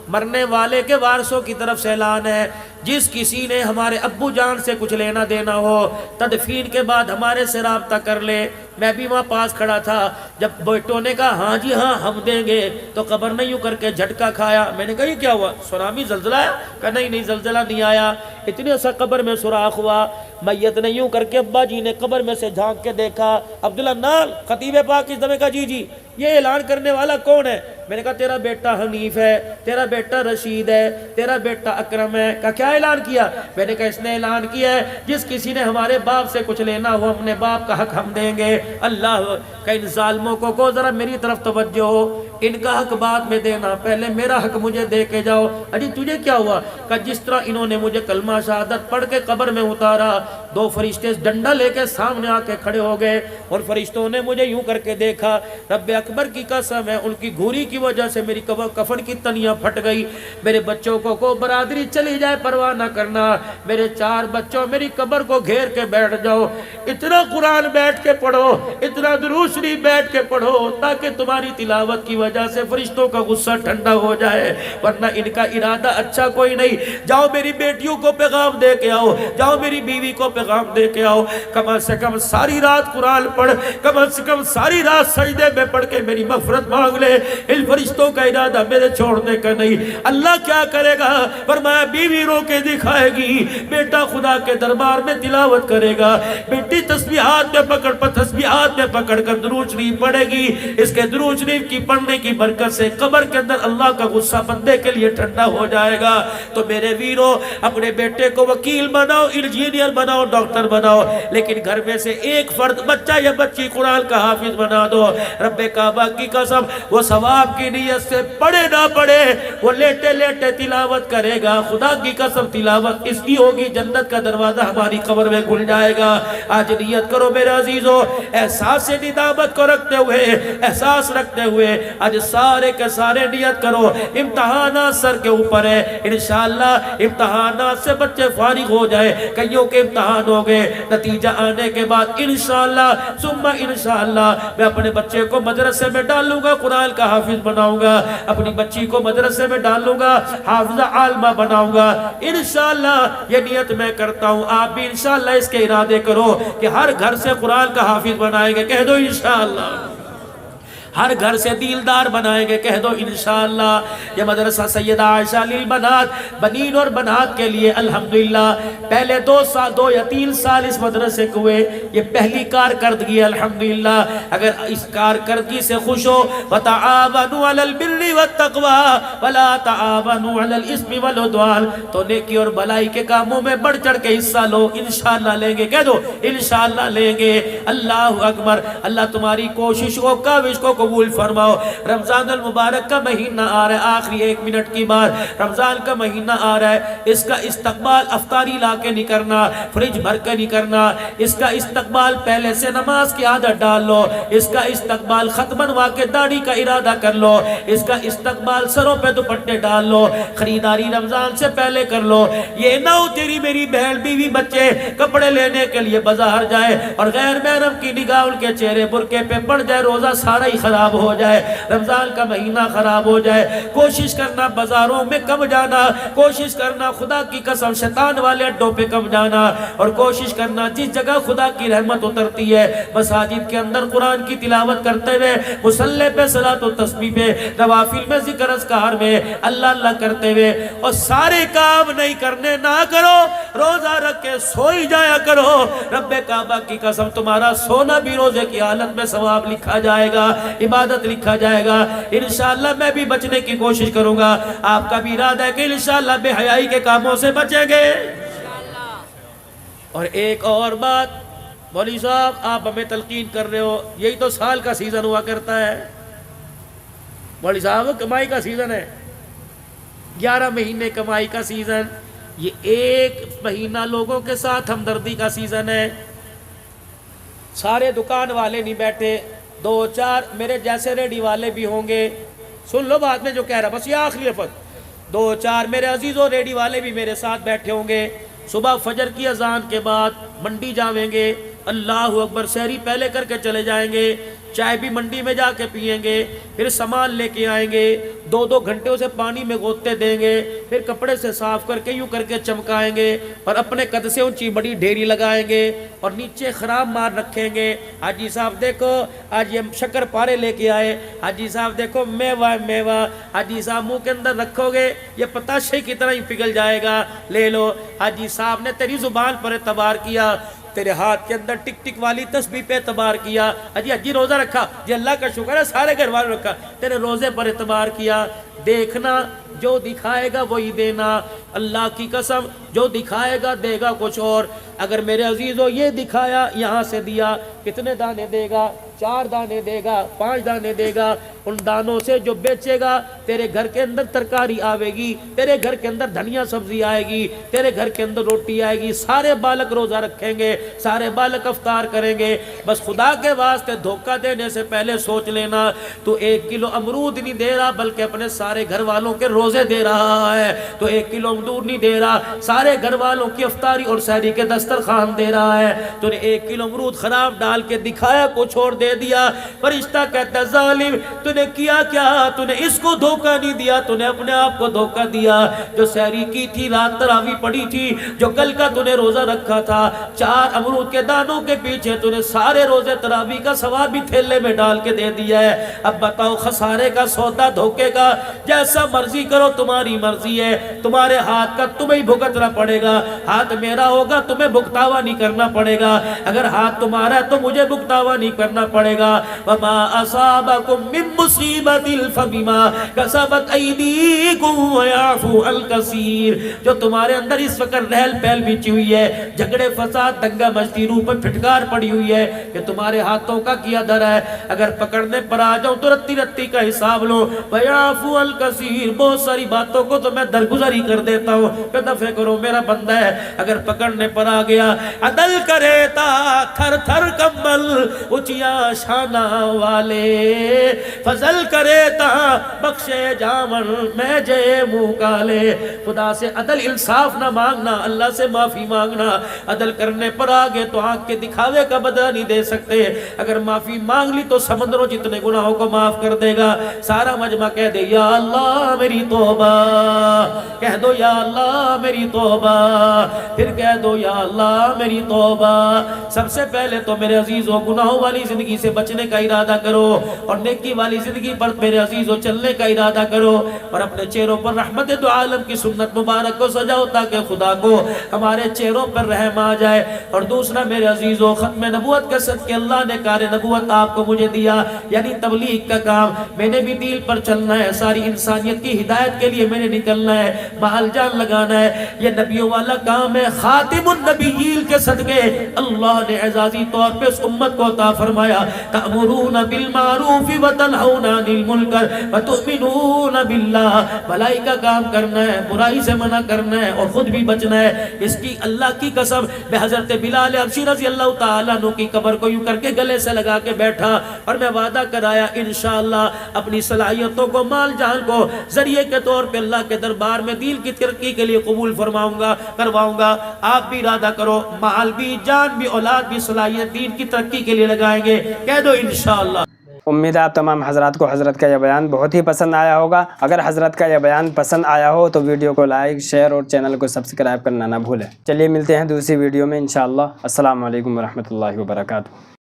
مرنے والے کے وارثوں کی طرف سے اعلان ہے، جس کسی نے ہمارے ابو جان سے کچھ لینا دینا ہو تدفین کے بعد ہمارے سے رابطہ کر لے۔ میں بھی وہاں پاس کھڑا تھا، جب بیٹوں نے کہا ہاں جی ہاں ہم دیں گے تو قبر نہیں یوں کر کے جھٹکا کھایا۔ میں نے کہا یہ کیا ہوا؟ سونامی زلزلہ آیا؟ کہا نہیں زلزلہ نہیں آیا، اتنے سا قبر میں سوراخ ہوا۔ میت نے یوں کر کے ابا جی نے قبر میں سے جھانک کے دیکھا، عبداللہ نال خطیب پاک اس دمے کا جی یہ اعلان کرنے والا کون ہے؟ میں نے کہا تیرا بیٹا حنیف ہے، تیرا بیٹا رشید ہے، تیرا بیٹا اکرم ہے۔ کہا کیا اعلان کیا؟ میں نے کہا اس نے اعلان کیا ہے جس کسی نے ہمارے باپ سے کچھ لینا ہو اپنے باپ کا حق ہم دیں گے۔ اللہ کہ ان ظالموں کو ذرا میری طرف توجہ ہو، ان کا حق بعد میں دینا، پہلے میرا حق مجھے دے کے جاؤ۔ اجی تجھے کیا ہوا؟ کہ جس طرح انہوں نے مجھے کلمہ شہادت پڑھ کے قبر میں اتارا، 2 فرشتے ڈنڈا لے کے سامنے آ کے کھڑے ہو گئے، اور فرشتوں نے مجھے یوں کر کے دیکھا، رب اکبر کی قسم ہے ان کی گھوری کی وجہ سے میری کفن کی تنیاں پھٹ گئی۔ میرے بچوں کو برادری چلی جائے پرواہ نہ کرنا، میرے 4 بچوں میری قبر کو گھیر کے بیٹھ جاؤ، اتنا قرآن بیٹھ کے پڑھو، اتنا درود شریف بیٹھ کے پڑھو، تاکہ تمہاری تلاوت کی وجہ سے فرشتوں کا غصہ ٹھنڈا ہو جائے، ورنہ ان کا ارادہ اچھا کوئی نہیں۔ جاؤ میری بیٹیوں کو پیغام دے کے آؤ، جاؤ میری بیوی کو پیغام دے کے آؤ، کم سے کم ساری رات قرآن پڑھ، کم سے کم ساری رات سجدے میں پڑھ کے میری مغفرت مانگ لے۔ ان فرشتوں کا ارادہ میرے چھوڑنے کا نہیں۔ اللہ کیا کرے گا؟ فرمایا بیوی رو کے دکھائے گی، بیٹا خدا کے دربار میں تلاوت کرے گا، بیٹی تسبیحات میں پکڑ کر درود شریف پڑھے گی۔ اس کے درود شریف کی پڑھنے کی برکت سے قبر کے اندر اللہ کا غصہ بندے کے لیے ٹھنڈا ہو جائے گا۔ تو میرے ویرو، اپنے بیٹے کو وکیل بناؤ، انجینئر بناؤ، ڈاکٹر بناؤ، لیکن گھر میں سے ایک فرد بچہ یا بچی قرآن کا حافظ بنا دو۔ رب کعبہ کی قسم، وہ ثواب کی نیت سے پڑھے نہ پڑھے، وہ لیٹے لیٹے تلاوت کرے گا۔ خدا کی قسم تلاوت اس کی ہوگی، جنت کا دروازہ ہماری قبر میں کھل جائے گا۔ آج نیت کرو میرے عزیزو، احساس ندامت کو رکھتے ہوئے، احساس رکھتے ہوئے آج سارے کے سارے نیت کرو۔ امتحانات سر کے اوپر ہے، انشاءاللہ امتحانات سے بچے فارغ ہو جائے۔ کئیوں کے امتحان ہو گئے، نتیجہ آنے کے بعد انشاءاللہ ثم انشاءاللہ میں اپنے بچے کو مدرسے میں ڈالوں گا، قرآن کا حافظ بناؤں گا، اپنی بچی کو مدرسے میں ڈالوں گا، حافظہ عالمہ بناؤں گا۔ انشاءاللہ یہ نیت میں کرتا ہوں، آپ بھی انشاءاللہ اس کے ارادے کرو کہ ہر گھر سے قرآن کا حافظ بنائیں گے، کہہ دو انشاءاللہ۔ ہر گھر سے دیلدار بنائیں گے، کہہ دو انشاءاللہ۔ یہ مدرسہ سیدہ عائشہ للبنات، بنین اور بنات کے لیے الحمدللہ پہلے 2 یا 3 سال اس مدرسے کو ہوئے، یہ پہلی کارکردگی ہے الحمدللہ۔ اگر اس کارکردگی سے خوش ہو، وَتَعَاوَنُوا عَلَى الْبِرِّ وَالتَّقْوَى وَلَا تَعَاوَنُوا عَلَى الْإِثْمِ وَالْعُدْوَانِ، تو نیکی اور بھلائی کے کاموں میں بڑھ چڑھ کے حصہ لو، انشاءاللہ لیں گے، کہہ دو انشاءاللہ لیں گے۔ اللہ اکبر۔ اللہ تمہاری کوشش کو، کاوش کو قبول فرماؤ۔ رمضان المبارک کا مہینہ آ رہا ہے، آخری 1 منٹ کی بات، رمضان کا مہینہ آ رہا ہے، اس کا استقبال افطاری لا کے نہیں کرنا، فریج بھر کے نہیں کرنا، اس کا استقبال پہلے سے نماز کی عادت ڈال لو، اس کا استقبال خط بنوا کے داڑھی کا ارادہ کر لو، اس کا استقبال سروں پہ دوپٹے ڈال لو، خریداری رمضان سے پہلے کر لو۔ یہ نہ ہو تیری میری بہن بیوی بچے کپڑے لینے کے لیے بازار جائے اور غیر محرم کی نگاہ ان کے چہرے برقعے پہ پڑ جائے، روزہ سارا ہی خراب ہو جائے، رمضان کا مہینہ خراب ہو جائے۔ کوشش کرنا بازاروں میں کم جانا، کوشش کرنا خدا کی قسم شیطان والے اڈوں پہ کم جانا، اور کوشش کرنا جس جگہ خدا کی رحمت اترتی ہے مساجد کے اندر قرآن کی تلاوت کرتے ہوئے، مصلی پہ صلاۃ و تسبیح پہ، نوافل میں ذکر اذکار میں اللہ اللہ کرتے ہوئے، اور سارے کام نہیں کرنے نہ کرو، روزہ رکھ کے سوئی جایا کرو۔ رب کعبہ کی قسم تمہارا سونا بھی روزے کی حالت میں ثواب لکھا جائے گا، عبادت لکھا جائے گا۔ انشاءاللہ میں بھی بچنے کی کوشش کروں گا، آپ کا بھی ارادہ ہے کہ انشاءاللہ بے حیائی کے کاموں سے بچیں گے۔ اور ایک اور بات، مولوی صاحب آپ ہمیں تلقین کر رہے ہو، یہی تو سال کا سیزن ہوا کرتا ہے۔ مولوی صاحب کمائی کا سیزن ہے، 11 مہینے کمائی کا سیزن، یہ 1 مہینہ لوگوں کے ساتھ ہمدردی کا سیزن ہے۔ سارے دکان والے نہیں بیٹھے، 2-4 میرے جیسے ریڈی والے بھی ہوں گے، سن لو بعد میں جو کہہ رہا، بس یہ آخری لفظ، 2-4 میرے عزیزوں ریڈی والے بھی میرے ساتھ بیٹھے ہوں گے۔ صبح فجر کی اذان کے بعد منڈی جاویں گے، اللہ اکبر، سحری پہلے کر کے چلے جائیں گے، چائے بھی منڈی میں جا کے پئیں گے، پھر سامان لے کے آئیں گے، 2-2 گھنٹے اسے پانی میں گوتے دیں گے، پھر کپڑے سے صاف کر کے یوں کر کے چمکائیں گے، اور اپنے قد سے اونچی بڑی ڈھیری لگائیں گے، اور نیچے خراب مار رکھیں گے۔ حاجی صاحب دیکھو آج یہ شکر پارے لے کے آئے، حاجی صاحب دیکھو میوہ میوہ، حاجی صاحب منہ کے اندر رکھو گے یہ پتاشے کی طرح ہی پگھل جائے گا، لے لو۔ حاجی صاحب نے تیری زبان پر اعتبار کیا، تیرے ہاتھ کے اندر ٹک ٹک والی تسبیح پہ اعتبار کیا، حجی روزہ رکھا، جی اللہ کا شکر ہے، سارے گھر والوں رکھا، تیرے روزے پر اعتبار کیا۔ دیکھنا جو دکھائے گا وہی دینا، اللہ کی قسم جو دکھائے گا دے گا کچھ اور۔ اگر میرے عزیزو یہ دکھایا یہاں سے دیا، کتنے دانے دے گا؟ 4 دانے دے گا، 5 دانے دے گا، ان دانوں سے جو بیچے گا تیرے گھر کے اندر ترکاری آوے گی، تیرے گھر کے اندر دھنیا سبزی آئے گی، تیرے گھر کے اندر روٹی آئے گی، سارے بالک روزہ رکھیں گے، سارے بالک افطار کریں گے۔ بس خدا کے واسطے دھوکہ دینے سے پہلے سوچ لینا، تو 1 کلو امرود نہیں دے رہا بلکہ اپنے سارے گھر والوں کے روزے دے رہا ہے، تو 1 کلو امرود نہیں دے رہا، سارے گھر والوں کی افطاری اور سحری کے دسترخوان دے رہا ہے۔ تو نے 1 کلو امرود خراب ڈال کے دکھایا کچھ اور دے دے دیا۔ فرشتہ کہتا ہے ظالم تُو نے کیا کیا؟ تُو نے اس کو دھوکہ نہیں دیا، تُو نے اپنے آپ کو دھوکہ دیا۔ جو سحری کی تھی، رات تراویح پڑھی تھی، جو کل کا تُو نے روزہ رکھا تھا، 4 امرود کے دانوں کے پیچھے تُو نے سارے روزے تراویح کا ثواب بھی تھیلے میں ڈال کے دے دیا ہے۔ اب بتاؤ خسارے کا سودا، دھوکے کا، جیسا مرضی کرو تمہاری مرضی ہے، تمہارے ہاتھ کا تمہیں بھگتنا پڑے گا۔ ہاتھ میرا ہوگا تمہیں بھگتاوا نہیں کرنا پڑے گا، اگر ہاتھ تمہارا ہے تو مجھے بھگتاوا نہیں کرنا پڑے گا۔ وَمَا أَصَابَكُم مِّن مُّصِيبَةٍ فَبِمَا كَسَبَتْ أَيْدِيكُمْ وَيَعْفُو عَن كَثِيرٍ۔ جو تمہارے اندر اس وقت رہل پہل بچی ہوئی ہے، جھگڑے فساد دنگا مچتی، روح پر پھٹکار پڑی ہوئی ہے، کہ تمہارے ہاتھوں کا کیا در ہے، اگر پکڑنے پر آ جاؤں تو رتی رتی کا حساب لو۔ وَيَعْفُو عَن كَثِيرٍ، بہت ساری باتوں کو تو میں درگزر ہی کر دیتا ہوں کہ دفع کرو میرا بندہ ہے، اگر پکڑنے پر آ گیا عدل کرے تا تھر تھر کمبل اچیا شانہ والے، فضل کرے تا بخشے جامن میں جے منہ کالے۔ خدا سے عدل انصاف نہ مانگنا، اللہ سے معافی مانگنا۔ عدل کرنے پر آگے تو آنکھ کے دکھاوے کا بدلہ نہیں دے سکتے، اگر معافی مانگ لی تو سمندروں جتنے گناہوں کو معاف کر دے گا۔ سارا مجمع کہہ دے یا اللہ میری توبہ، کہہ دو یا اللہ میری توبہ، پھر کہہ دو یا اللہ میری توبہ۔ سب سے پہلے تو میرے عزیزوں گناہوں والی زندگی سے بچنے کا ارادہ کرو، اور نیکی والی زندگی پر میرے عزیزوں چلنے کا ارادہ کرو، اور اپنے چہروں پر رحمت دو عالم کی سنت مبارک کو سجاؤ تاکہ خدا کو ہمارے چہروں پر رحم آ جائے۔ اور دوسرا میرے عزیزوں ختم نبوت کے صدقے اللہ نے کار نبوت آپ کو مجھے دیا، یعنی تبلیغ کا کام، میں نے بھی دین پر چلنا ہے، ساری انسانیت کی ہدایت کے لیے میں نے نکلنا ہے، مال جان لگانا ہے، یہ نبیوں والا کام ہے۔ خاتم النبیین کے صدقے اللہ نے اعزازی طور پہ اس امت کو عطا فرمایا، تأمرون بالمعروف وتنہون عن المنکر وتؤمنون باللہ، بھلائی کا کام کرنا ہے، برائی سے منع کرنا ہے، اور خود بھی بچنا ہے۔ اس کی اللہ کی قسم، میں حضرت بلال حبشی رضی اللہ تعالیٰ عنہ کی قبر کو یوں کر کے گلے سے لگا کے بیٹھا، اور میں وعدہ کرایا انشاءاللہ اپنی صلاحیتوں کو، مال جان کو ذریعے کے طور پہ اللہ کے دربار میں دین کی ترقی کے لیے قبول فرماؤں گا، کرواؤں گا۔ آپ بھی ارادہ کرو، مال بھی، جان بھی، اولاد بھی، صلاحیت دین کی ترقی کے لیے لگائیں گے، کہہ دو انشاءاللہ۔ امید ہے آپ تمام حضرات کو حضرت کا یہ بیان بہت ہی پسند آیا ہوگا۔ اگر حضرت کا یہ بیان پسند آیا ہو تو ویڈیو کو لائک، شیئر اور چینل کو سبسکرائب کرنا نہ بھولیں۔ چلیے ملتے ہیں دوسری ویڈیو میں انشاءاللہ۔ السلام علیکم ورحمۃ اللہ وبرکاتہ۔